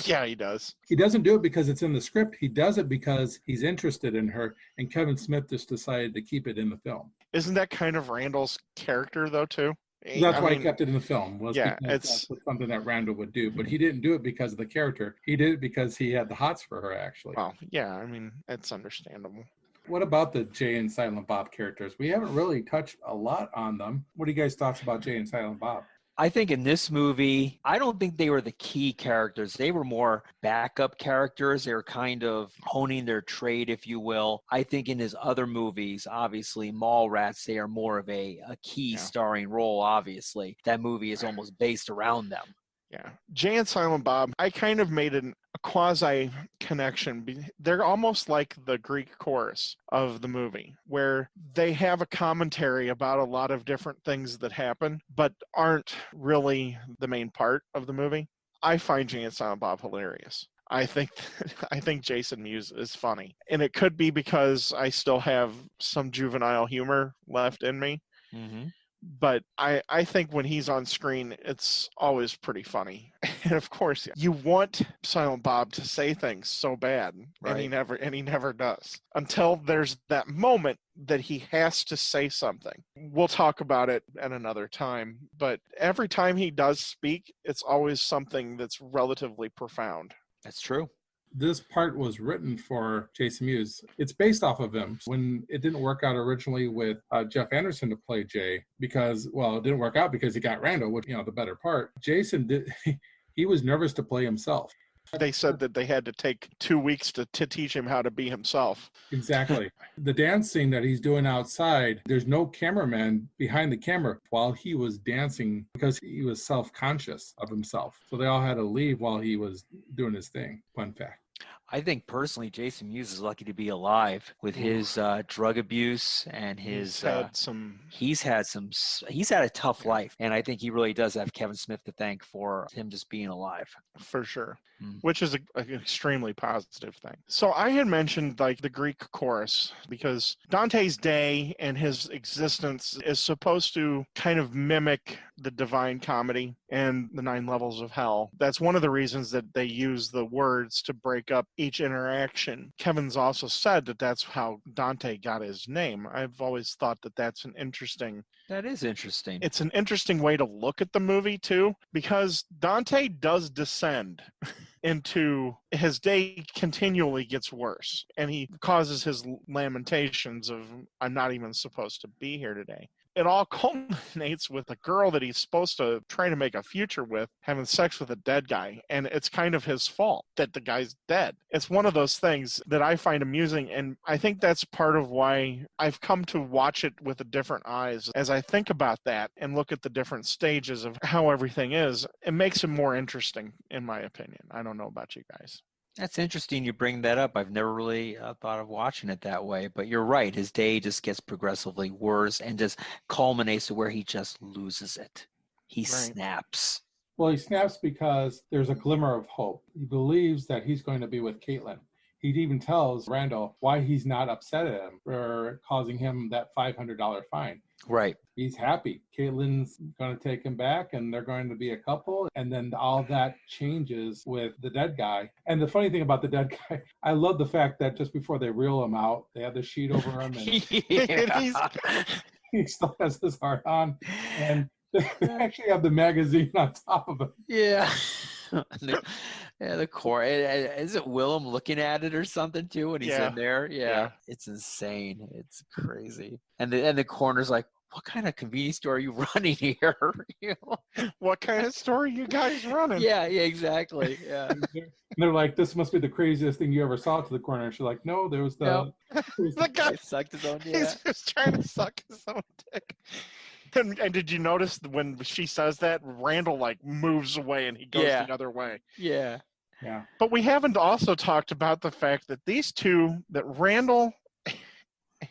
Yeah, he does. He doesn't do it because it's in the script. He does it because he's interested in her, and Kevin Smith just decided to keep it in the film. Isn't that kind of Randall's character, though, too? That's why he kept it in the film. Yeah, that's something that Randall would do. But he didn't do it because of the character. He did it because he had the hots for her, actually. Well, yeah, I mean, it's understandable. What about the Jay and Silent Bob characters? We haven't really touched a lot on them. What are you guys' thoughts about Jay and Silent Bob? I think in this movie, I don't think they were the key characters. They were more backup characters. They were kind of honing their trade, if you will. I think in his other movies, obviously, Mallrats, they are more of a key starring role, obviously. That movie is almost based around them. Yeah. Jay and Silent Bob, I kind of made a quasi connection. They're almost like the Greek chorus of the movie, where they have a commentary about a lot of different things that happen, but aren't really the main part of the movie. I find Jay and Silent Bob hilarious. I think Jason Mewes is funny. And it could be because I still have some juvenile humor left in me. Mm-hmm. But I think when he's on screen, it's always pretty funny. And of course, you want Silent Bob to say things so bad, right. and he never does until there's that moment that he has to say something. We'll talk about it at another time. But every time he does speak, it's always something that's relatively profound. That's true. This part was written for Jason Mewes. It's based off of him. When it didn't work out originally with Jeff Anderson to play Jay, because, well, it didn't work out because he got Randall, which, the better part. Jason he was nervous to play himself. They said that they had to take 2 weeks to teach him how to be himself. Exactly. The dance scene that he's doing outside, there's no cameraman behind the camera while he was dancing because he was self-conscious of himself. So they all had to leave while he was doing his thing. Fun fact. I think personally, Jason Mewes is lucky to be alive with his drug abuse and his. He's had a tough life, and I think he really does have Kevin Smith to thank for him just being alive. For sure, which is an extremely positive thing. So I had mentioned like the Greek chorus because Dante's day and his existence is supposed to kind of mimic the Divine Comedy and the 9 Levels of Hell. That's one of the reasons that they use the words to break up each interaction. Kevin's also said that that's how Dante got his name. I've always thought that that's an interesting... That is interesting. It's an interesting way to look at the movie, too, because Dante does descend into his day continually gets worse, and he causes his lamentations of, I'm not even supposed to be here today. It all culminates with a girl that he's supposed to try to make a future with having sex with a dead guy. And it's kind of his fault that the guy's dead. It's one of those things that I find amusing. And I think that's part of why I've come to watch it with a different eyes. As I think about that and look at the different stages of how everything is, it makes it more interesting, in my opinion. I don't know about you guys. That's interesting you bring that up. I've never really thought of watching it that way, but you're right. His day just gets progressively worse and just culminates to where he just loses it. He snaps. Well, he snaps because there's a glimmer of hope. He believes that he's going to be with Caitlin. He even tells Randall why he's not upset at him for causing him that $500 fine. Right. He's happy. Caitlin's going to take him back and they're going to be a couple. And then all that changes with the dead guy. And the funny thing about the dead guy, I love the fact that just before they reel him out, they have the sheet over him and he still has his heart on. And they actually have the magazine on top of it. Yeah. The core. Is it Willem looking at it or something too when he's in there? Yeah. It's insane. It's crazy. And the coroner's like, what kind of convenience store are you running here? What kind of store are you guys running? Yeah, exactly. Yeah. And they're like, this must be the craziest thing you ever saw to the coroner. And she's like, no, there was the... The guy sucked his own dick. He's just trying to suck his own dick. And did you notice when she says that, Randall like moves away and he goes the other way? Yeah. Yeah. But we haven't also talked about the fact that these two, that Randall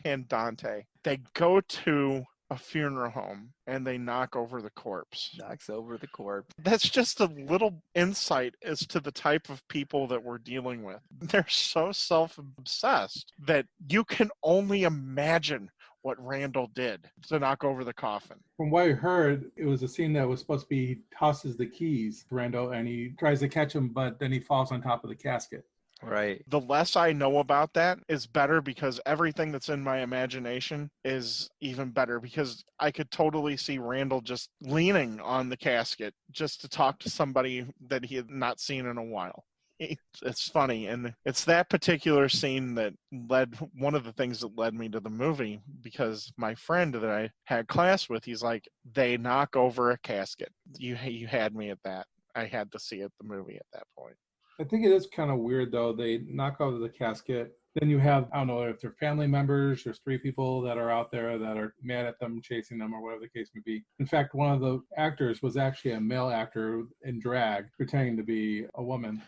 and Dante, they go to a funeral home and they knock over the corpse. Knocks over the corpse. That's just a little insight as to the type of people that we're dealing with. They're so self-obsessed that you can only imagine what Randall did to knock over the coffin. From what I heard, it was a scene that was supposed to be he tosses the keys to Randall and he tries to catch him, but then he falls on top of the casket. Right. The less I know about that is better, because everything that's in my imagination is even better, because I could totally see Randall just leaning on the casket just to talk to somebody that he had not seen in a while. It's funny, and it's that particular scene that led one of the things that led me to the movie, because my friend that I had class with, he's like, they knock over a casket. You had me at that. I had to see the movie at that point. I think it is kind of weird, though. They knock over the casket. Then you have, I don't know if they're family members, there's 3 people that are out there that are mad at them, chasing them, or whatever the case may be. In fact, one of the actors was actually a male actor in drag, pretending to be a woman.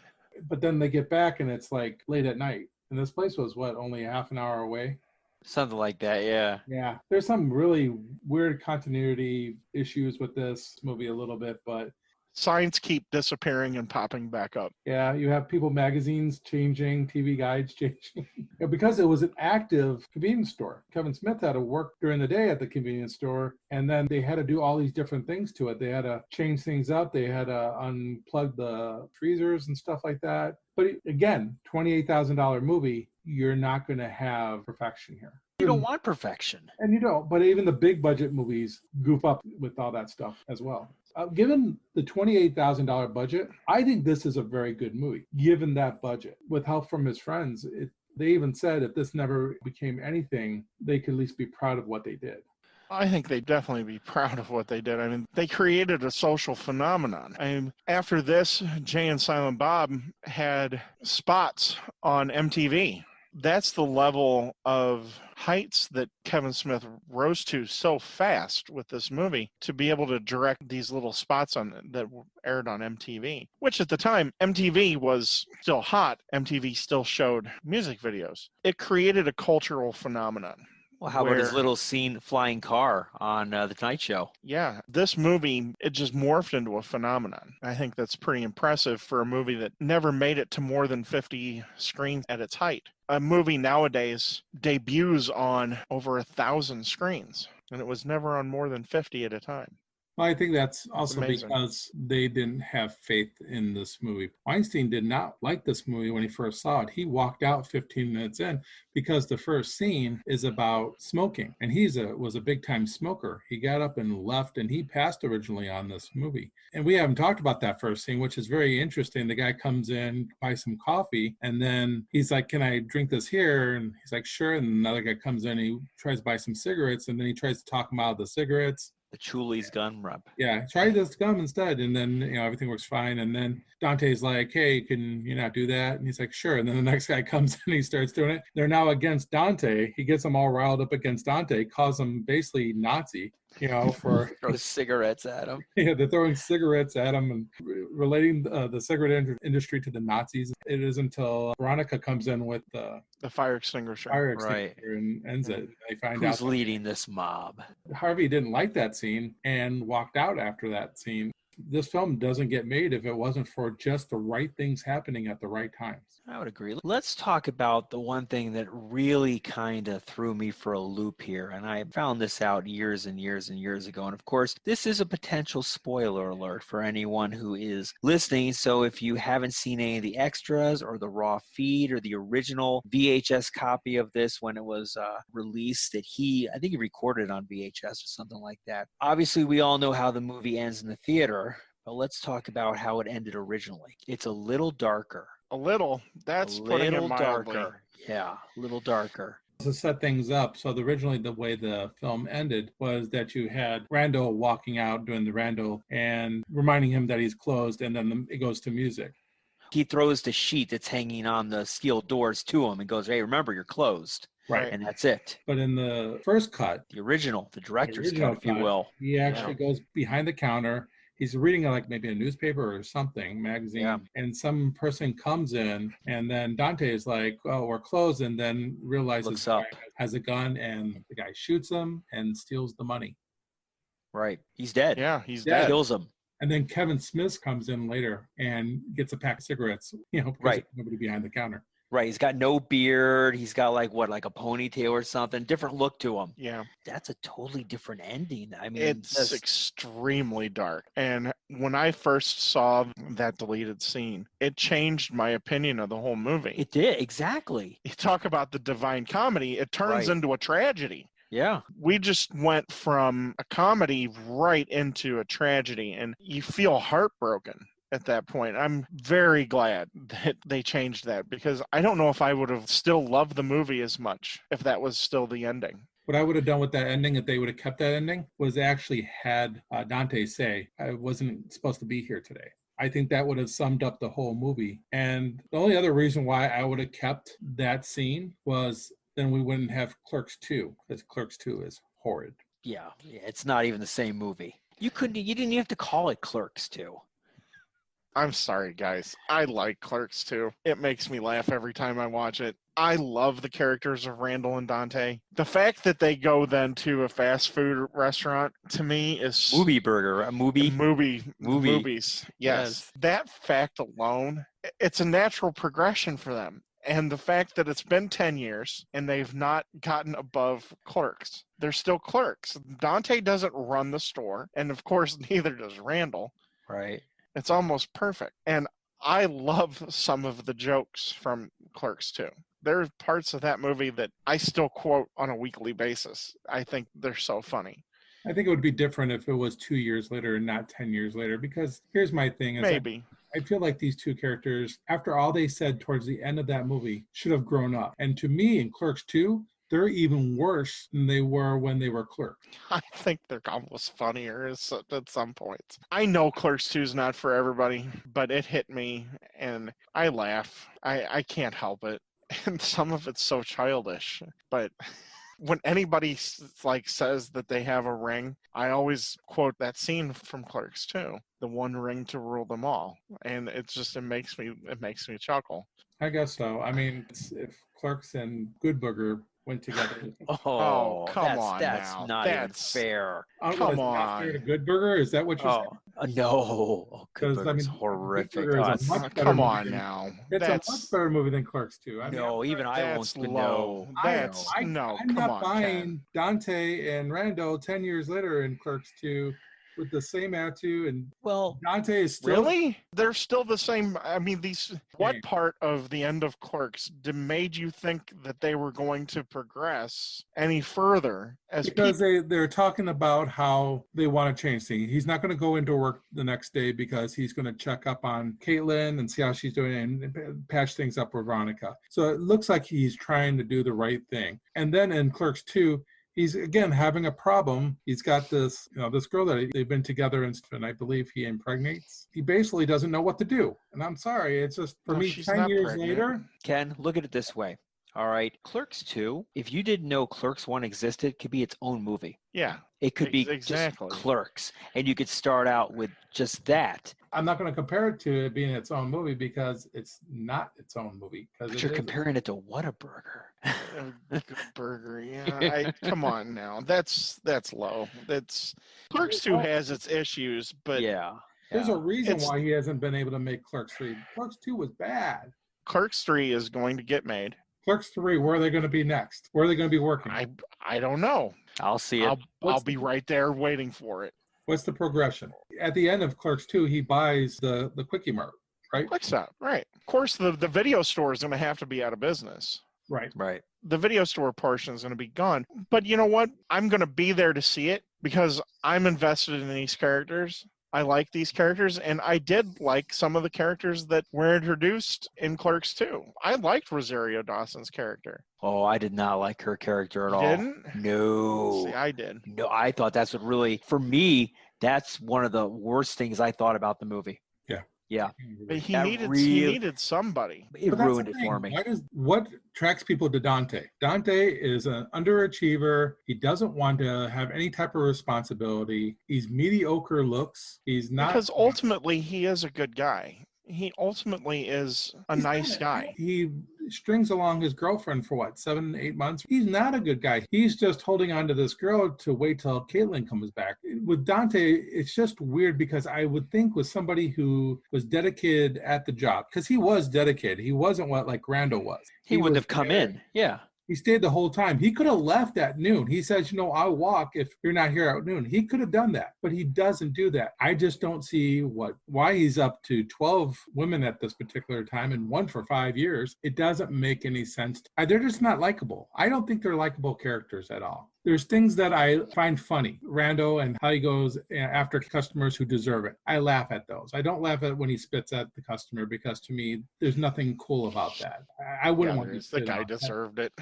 But then they get back and it's like late at night. And this place was, only a half an hour away? Something like that, yeah. Yeah. There's some really weird continuity issues with this movie a little bit, but signs keep disappearing and popping back up. Yeah, you have People magazines changing, TV guides changing. Because it was an active convenience store. Kevin Smith had to work during the day at the convenience store, and then they had to do all these different things to it. They had to change things up. They had to unplug the freezers and stuff like that. But again, $28,000 movie, you're not going to have perfection here. You don't want perfection. And you don't. But even the big budget movies goof up with all that stuff as well. Given the $28,000 budget, I think this is a very good movie, given that budget. With help from his friends, they even said if this never became anything, they could at least be proud of what they did. I think they'd definitely be proud of what they did. I mean, they created a social phenomenon. I mean, after this, Jay and Silent Bob had spots on MTV. That's the level of heights that Kevin Smith rose to so fast with this movie, to be able to direct these little spots that aired on MTV, which at the time, MTV was still hot. MTV still showed music videos. It created a cultural phenomenon. Well, how about his little scene flying car on The Tonight Show? Yeah, this movie, it just morphed into a phenomenon. I think that's pretty impressive for a movie that never made it to more than 50 screens at its height. A movie nowadays debuts on over 1,000 screens, and it was never on more than 50 at a time. Well, I think that's also amazing. because they didn't have faith in this movie. Weinstein did not like this movie when he first saw it. He walked out 15 minutes in because the first scene is about smoking, and was a big time smoker. He got up and left, and he passed originally on this movie. And we haven't talked about that first scene, which is very interesting. The guy comes in, buys some coffee, and then he's like, "Can I drink this here?" And he's like, "Sure." And another guy comes in, he tries to buy some cigarettes, and then he tries to talk him out of the cigarettes. The Chuli's gun rub. Yeah, try this gum instead. And then, everything works fine. And then Dante's like, "Hey, can you not do that?" And he's like, "Sure." And then the next guy comes in and he starts doing it. They're now against Dante. He gets them all riled up against Dante, calls them basically Nazi, for Throws cigarettes at him. yeah, they're throwing cigarettes at him and relating the cigarette industry to the Nazis. It is until Veronica comes in with the The fire extinguisher. fire extinguisher and ends it. They find Who's out leading this mob? Harvey didn't like that scene and walked out after that scene. This film doesn't get made if it wasn't for just the right things happening at the right times. I would agree. Let's talk about the one thing that really kind of threw me for a loop here. And I found this out years and years and years ago. And of course, this is a potential spoiler alert for anyone who is listening. So if you haven't seen any of the extras or the raw feed or the original VHS copy of this when it was released, I think he recorded on VHS or something like that. Obviously, we all know how the movie ends in the theater. But let's talk about how it ended originally. It's a little darker. A little. That's putting it mildly. Darker. Yeah, a little darker. To set things up, so originally the way the film ended was that you had Randall walking out doing the Randall and reminding him that he's closed, and then it goes to music. He throws the sheet that's hanging on the steel doors to him and goes, "Hey, remember, you're closed." Right. And that's it. But in the first cut, The director's cut, if you will. he actually goes behind the counter. He's reading like maybe a newspaper or something, magazine, and some person comes in, and then Dante is like, "Oh, we're closed," and then realizes the guy has a gun, and the guy shoots him and steals the money. Right. He's dead. Yeah, he's dead. Kills him. And then Kevin Smith comes in later and gets a pack of cigarettes, because there's nobody behind the counter. Right. He's got no beard. He's got like a ponytail or something. Different look to him. Yeah. That's a totally different ending. I mean, it's extremely dark. And when I first saw that deleted scene, it changed my opinion of the whole movie. It did. Exactly. You talk about the divine comedy, it turns into a tragedy. Yeah. We just went from a comedy right into a tragedy, and you feel heartbroken at that point. I'm very glad that they changed that, because I don't know if I would have still loved the movie as much if that was still the ending. What I would have done with that ending, if they would have kept that ending, was actually had Dante say, "I wasn't supposed to be here today." I think that would have summed up the whole movie. And the only other reason why I would have kept that scene was then we wouldn't have Clerks 2, because Clerks 2 is horrid. Yeah, it's not even the same movie. You didn't even have to call it Clerks 2. I'm sorry, guys. I like Clerks too. It makes me laugh every time I watch it. I love the characters of Randall and Dante. The fact that they go then to a fast food restaurant, to me, is... Movie burger. Movies. Yes. Yes. That fact alone, it's a natural progression for them. And the fact that it's been 10 years and they've not gotten above Clerks. They're still Clerks. Dante doesn't run the store. And of course, neither does Randall. Right. It's almost perfect. And I love some of the jokes from Clerks too. There are parts of that movie that I still quote on a weekly basis. I think they're so funny. I think it would be different if it was 2 years later and not 10 years later, because here's my thing. Is Maybe. I feel like these two characters, after all they said towards the end of that movie, should have grown up. And to me, in Clerks 2, they're even worse than they were when they were Clerks. I think they're almost funnier at some points. I know Clerks 2 is not for everybody, but it hit me and I laugh. I can't help it. And some of it's so childish. But when anybody says that they have a ring, I always quote that scene from Clerks 2, the one ring to rule them all. And it makes me chuckle. I guess so. I mean, if Clerks and Good Booger went together. Oh, come on that's now. Not even fair. Come on. Not fair to Good Burger? Is that what you're saying? No. Good 'Cause, Burger's horrific. Good Burger is a much better Come on movie now. It's a much better movie than Clerks 2. I mean, No, even I won't know. I'm not buying Dante and Randall 10 years later in Clerks 2 with the same attitude, and Well, Dante is still Really? They're still the same. I mean, what part of the end of Clerks made you think that they were going to progress any further as because people? they're talking about how they want to change things. He's not going to go into work the next day because he's going to check up on Caitlin and see how she's doing and patch things up with Veronica. So it looks like he's trying to do the right thing. And then in Clerks 2, he's again having a problem. He's got this, this girl that they've been together and I believe he impregnates. He basically doesn't know what to do. And I'm sorry, it's just for No, me, she's 10 not years pregnant. later. Ken, look at it this way. All right. Clerks 2, if you didn't know Clerks 1 existed, it could be its own movie. Yeah. It could be Exactly. just Clerks, and you could start out with just that. I'm not going to compare it to it being its own movie because it's not its own movie. But you're comparing it to Whataburger. A good burger, yeah. Come on now. That's low. Clerks 2 has its issues, but yeah. There's a reason It's- why he hasn't been able to make Clerks 3. Clerks 2 was bad. Clerks 3 is going to get made. Clerks 3, where are they going to be next? Where are they going to be working? I don't know. I'll see it. I'll be right there waiting for it. What's the progression? At the end of Clerks 2, he buys the Quickie Mart, right? What's that? Right. Of course, the video store is going to have to be out of business. Right. Right. The video store portion is going to be gone. But you know what? I'm going to be there to see it because I'm invested in these characters. I like these characters, and I did like some of the characters that were introduced in Clerks 2. I liked Rosario Dawson's character. Oh, I did not like her character at You all. didn't? No. See, I did. No, I thought that's what really, for me, that's one of the worst things I thought about the movie. Yeah. Yeah. But he That needed somebody. It But that's ruined the it thing. for me. What attracts people to Dante? Dante is an underachiever. He doesn't want to have any type of responsibility. He's mediocre looks. He's not. Because ultimately, he is a good guy. He ultimately is a nice guy. He strings along his girlfriend for what, 7, 8 months? He's not a good guy. He's just holding on to this girl to wait till Caitlin comes back. With Dante, it's just weird because I would think with somebody who was dedicated at the job, because he was dedicated. He wasn't what like Randall was. He wouldn't was have come there. in. Yeah. He stayed the whole time. He could have left at noon. He says, I'll walk if you're not here at noon. He could have done that, but he doesn't do that. I just don't see why he's up to 12 women at this particular time and one for 5 years. It doesn't make any sense. They're just not likable. I don't think they're likable characters at all. There's things that I find funny. Rando and how he goes after customers who deserve it. I laugh at those. I don't laugh at when he spits at the customer because to me, there's nothing cool about that. I wouldn't want to. The guy deserved it.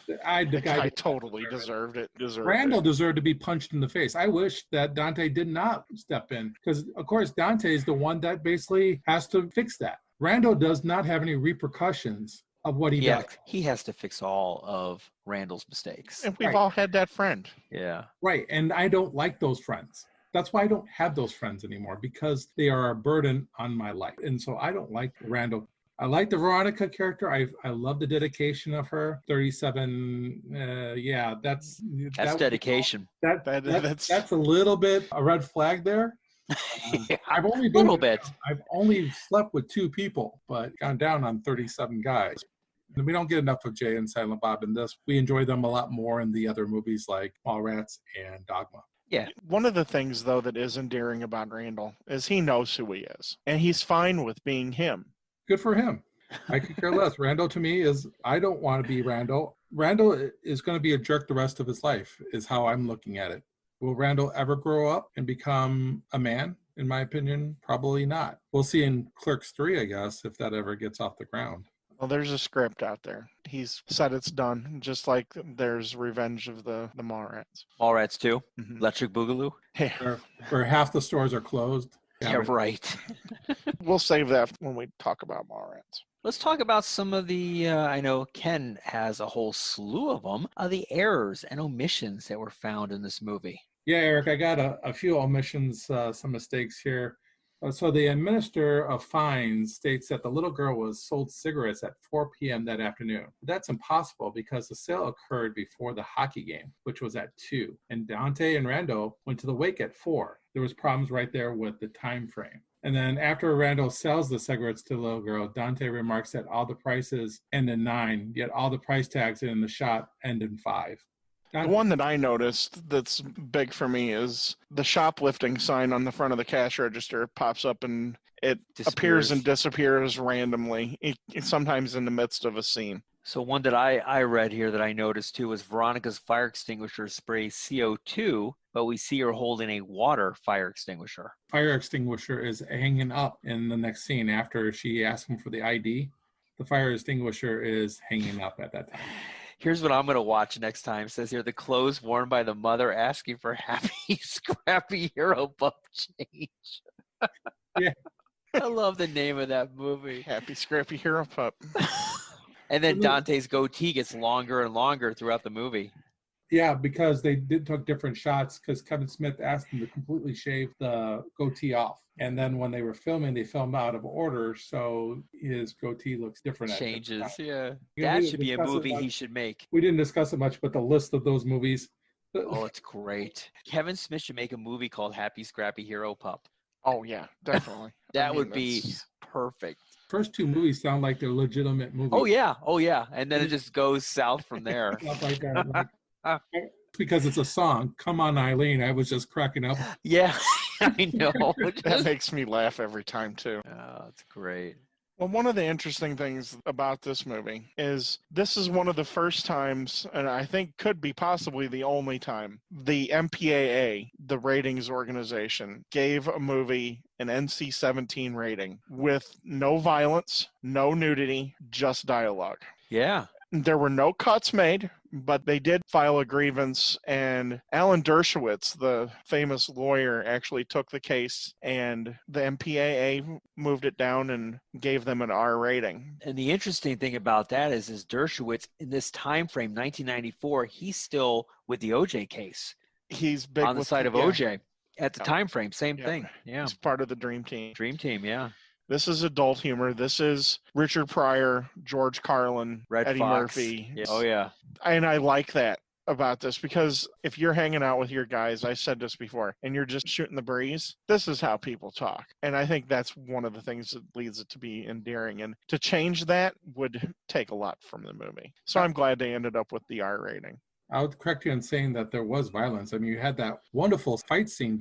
The guy totally deserved it. Randall deserved to be punched in the face. I wish that Dante did not step in because, of course, Dante is the one that basically has to fix that. Randall does not have any repercussions of what he does. He has to fix all of Randall's mistakes. And we've all had that friend. Yeah. Right. And I don't like those friends. That's why I don't have those friends anymore because they are a burden on my life. And so I don't like Randall. I like the Veronica character. I love the dedication of her. 37. That's Dedication. That's a little bit a red flag there. Yeah, I've only a little bit. I've only slept with 2 people, but gone down on 37 guys. And we don't get enough of Jay and Silent Bob in this. We enjoy them a lot more in the other movies like Mallrats and Dogma. Yeah. One of the things, though, that is endearing about Randall is he knows who he is, and he's fine with being him. Good for him. I could care less. Randall to me I don't want to be Randall. Randall is going to be a jerk the rest of his life, is how I'm looking at it. Will Randall ever grow up and become a man? In my opinion, probably not. We'll see in Clerks 3, I guess, if that ever gets off the ground. Well, there's a script out there. He's said it's done, just like there's Revenge of the Mallrats. Mallrats too. Mhm. Electric Boogaloo. Yeah. Where half the stores are closed. Yeah, right. We'll save that when we talk about Mallrats. Let's talk about some of the, I know Ken has a whole slew of them, the errors and omissions that were found in this movie. Yeah, Eric, I got a few omissions, some mistakes here. So the administrator of fines states that the little girl was sold cigarettes at 4 p.m. that afternoon. That's impossible because the sale occurred before the hockey game, which was at 2. And Dante and Rando went to the wake at 4. There was problems right there with the time frame. And then after Randall sells the cigarettes to the little girl, Dante remarks that all the prices end in 9, yet all the price tags in the shop end in 5. The one that I noticed that's big for me is the shoplifting sign on the front of the cash register pops up and it appears and disappears randomly, sometimes in the midst of a scene. So one that I read here that I noticed too was Veronica's fire extinguisher sprays CO2, but we see her holding a water fire extinguisher. Fire extinguisher is hanging up in the next scene after she asks him for the ID. The fire extinguisher is hanging up at that time. Here's what I'm going to watch next time. It says here, the clothes worn by the mother asking for happy, scrappy hero pup change. Yeah. I love the name of that movie. Happy, scrappy hero pup. And then Dante's goatee gets longer and longer throughout the movie. Yeah, because they took different shots because Kevin Smith asked him to completely shave the goatee off. And then when they were filming, they filmed out of order, so his goatee looks different. Changes, yeah. That should be a movie he should make. We didn't discuss it much, but the list of those movies. Oh, it's great. Kevin Smith should make a movie called Happy Scrappy Hero Pup. Oh, yeah, definitely. That would be perfect. First two movies sound like they're legitimate movies. Oh, yeah. And then it just goes south from there. Like that, because it's a song. Come on, Eileen. I was just cracking up. Yeah, I know. That makes me laugh every time, too. Oh, that's great. Well, one of the interesting things about this movie is this is one of the first times, and I think could be possibly the only time, the MPAA, the ratings organization, gave a movie an NC-17 rating with no violence, no nudity, just dialogue. Yeah. There were no cuts made, but they did file a grievance, and Alan Dershowitz, the famous lawyer, actually took the case, and the MPAA moved it down and gave them an R rating. And the interesting thing about that is Dershowitz, in this time frame, 1994, he's still with the OJ case. He's big on the side of OJ at the time frame. Same thing. Yeah. He's part of the Dream Team. Dream Team, yeah. This is adult humor. This is Richard Pryor, George Carlin, Eddie Fox. Murphy. Yeah. Oh, yeah. And I like that about this because if you're hanging out with your guys, I said this before, and you're just shooting the breeze, this is how people talk. And I think that's one of the things that leads it to be endearing. And to change that would take a lot from the movie. So I'm glad they ended up with the R rating. I would correct you in saying that there was violence. I mean, you had that wonderful fight scene.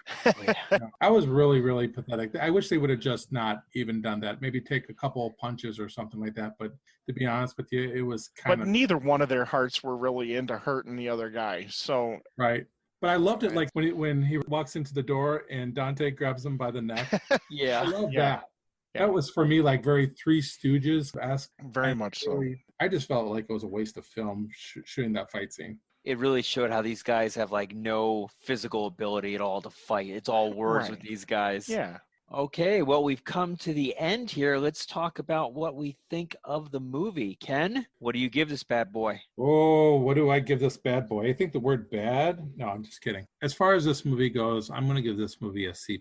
I was really, really pathetic. I wish they would have just not even done that. Maybe take a couple of punches or something like that. But to be honest with you, it was kind of... But neither one of their hearts were really into hurting the other guy. So... Right. But I loved it, like when he walks into the door and Dante grabs him by the neck. Yeah. I love that. Yeah. That was for me like very Three Stooges-esque. Very much so. I just felt like it was a waste of film shooting that fight scene. It really showed how these guys have like no physical ability at all to fight. It's all words with these guys. Yeah. Okay, well, we've come to the end here. Let's talk about what we think of the movie. Ken, what do you give this bad boy? Oh, what do I give this bad boy? I think the word bad? No, I'm just kidding. As far as this movie goes, I'm going to give this movie a C+.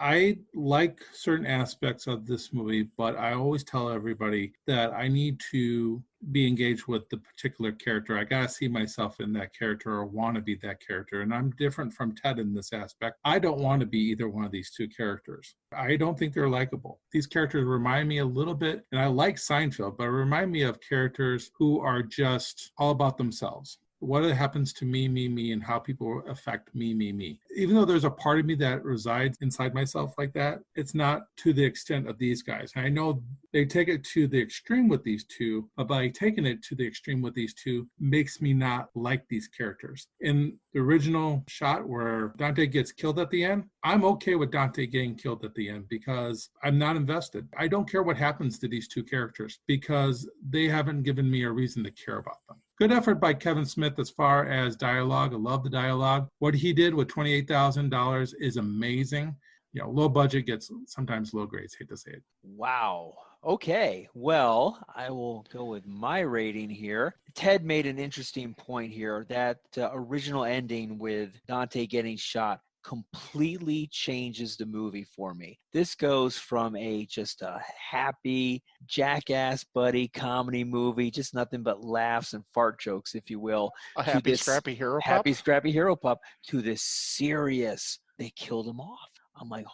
I like certain aspects of this movie, but I always tell everybody that I need to be engaged with the particular character. I got to see myself in that character or want to be that character. And I'm different from Ted in this aspect. I don't want to be either one of these two characters. I don't think they're likable. These characters remind me a little bit, and I like Seinfeld, but remind me of characters who are just all about themselves. What happens to me, and how people affect me. Even though there's a part of me that resides inside myself like that, it's not to the extent of these guys. And I know they take it to the extreme with these two, but by taking it to the extreme with these two makes me not like these characters. In the original shot where Dante gets killed at the end, I'm okay with Dante getting killed at the end because I'm not invested. I don't care what happens to these two characters because they haven't given me a reason to care about them. Good effort by Kevin Smith as far as dialogue. I love the dialogue. What he did with $28,000 is amazing. You know, low budget gets sometimes low grades. Hate to say it. Wow. Okay. Well, I will go with my rating here. Ted made an interesting point here. That original ending with Dante getting shot completely changes the movie for me. This goes from just a happy jackass buddy comedy movie, just nothing but laughs and fart jokes, if you will. A happy scrappy hero pup? Happy scrappy hero pup to this serious, they killed him off. I'm like,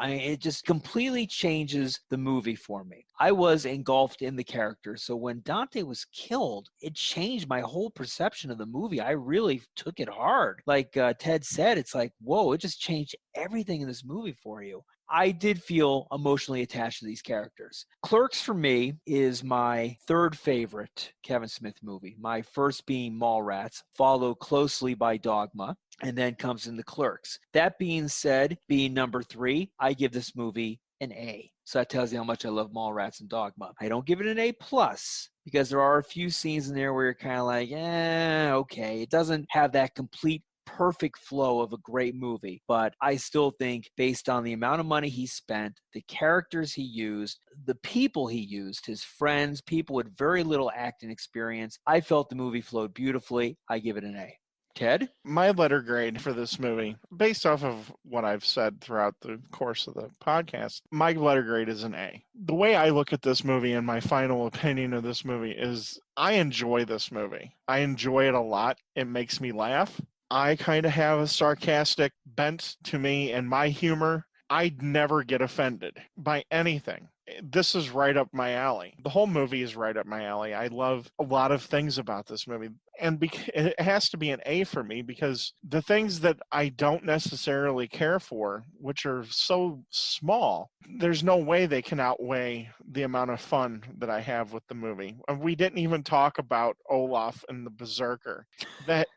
it just completely changes the movie for me. I was engulfed in the character. So when Dante was killed, it changed my whole perception of the movie. I really took it hard. Like Ted said, it's like, whoa, it just changed everything in this movie for you. I did feel emotionally attached to these characters. Clerks for me is my third favorite Kevin Smith movie. My first being Mallrats, followed closely by Dogma, and then comes in the Clerks. That being said, being number 3, I give this movie an A. So that tells you how much I love Mallrats and Dogma. I don't give it an A plus because there are a few scenes in there where you're kind of like, okay. It doesn't have that complete perfect flow of a great movie, but I still think based on the amount of money he spent, the characters he used, the people he used, his friends, people with very little acting experience, I felt the movie flowed beautifully. I give it an A. Ted? My letter grade for this movie, based off of what I've said throughout the course of the podcast, my letter grade is an A. The way I look at this movie and my final opinion of this movie is I enjoy this movie. I enjoy it a lot. It makes me laugh. I kind of have a sarcastic bent to me and my humor. I'd never get offended by anything. This is right up my alley. The whole movie is right up my alley. I love a lot of things about this movie. And it has to be an A for me because the things that I don't necessarily care for, which are so small, there's no way they can outweigh the amount of fun that I have with the movie. And we didn't even talk about Olaf and the Berserker. That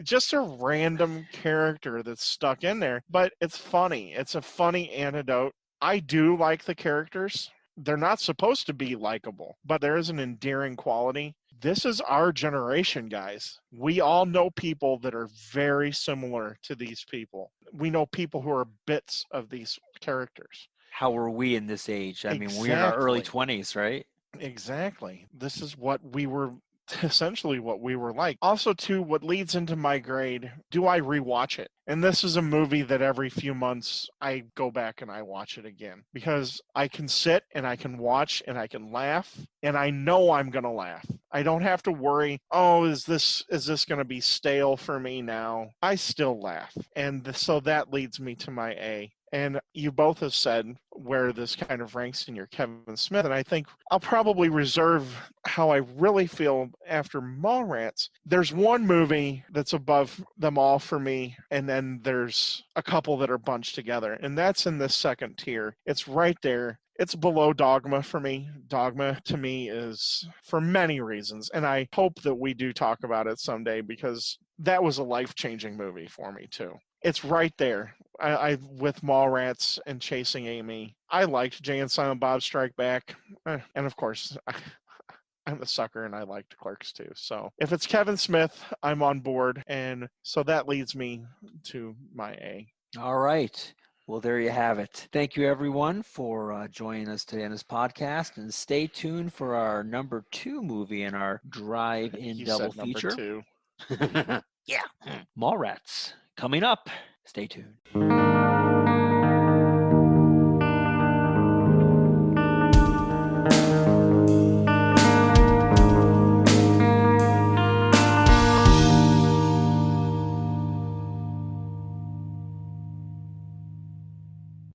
just a random character that's stuck in there, but it's funny. It's a funny anecdote. I do like the characters. They're not supposed to be likable, but there is an endearing quality. This is our generation, guys. We all know people that are very similar to these people. We know people who are bits of these characters. How were we in this age? I mean, we're in our early 20s, right? Exactly. This is what we were, essentially what we were like. Also, too, what leads into my grade, do I rewatch it? And this is a movie that every few months I go back and I watch it again because I can sit and I can watch and I can laugh and I know I'm going to laugh. I don't have to worry, is this going to be stale for me now? I still laugh. And so that leads me to my A. And you both have said where this kind of ranks in your Kevin Smith. And I think I'll probably reserve how I really feel after Mallrats. There's one movie that's above them all for me. And then there's a couple that are bunched together. And that's in this second tier. It's right there. It's below Dogma for me. Dogma to me is for many reasons. And I hope that we do talk about it someday because that was a life-changing movie for me too. It's right there. I with Mallrats and Chasing Amy. I liked Jay and Silent Bob Strike Back. And of course, I'm a sucker and I liked Clerks too. So if it's Kevin Smith, I'm on board. And so that leads me to my A. All right. Well, there you have it. Thank you, everyone, for joining us today on this podcast. And stay tuned for our number 2 movie in our drive-in double feature. Number 2. Yeah. Mallrats coming up. Stay tuned.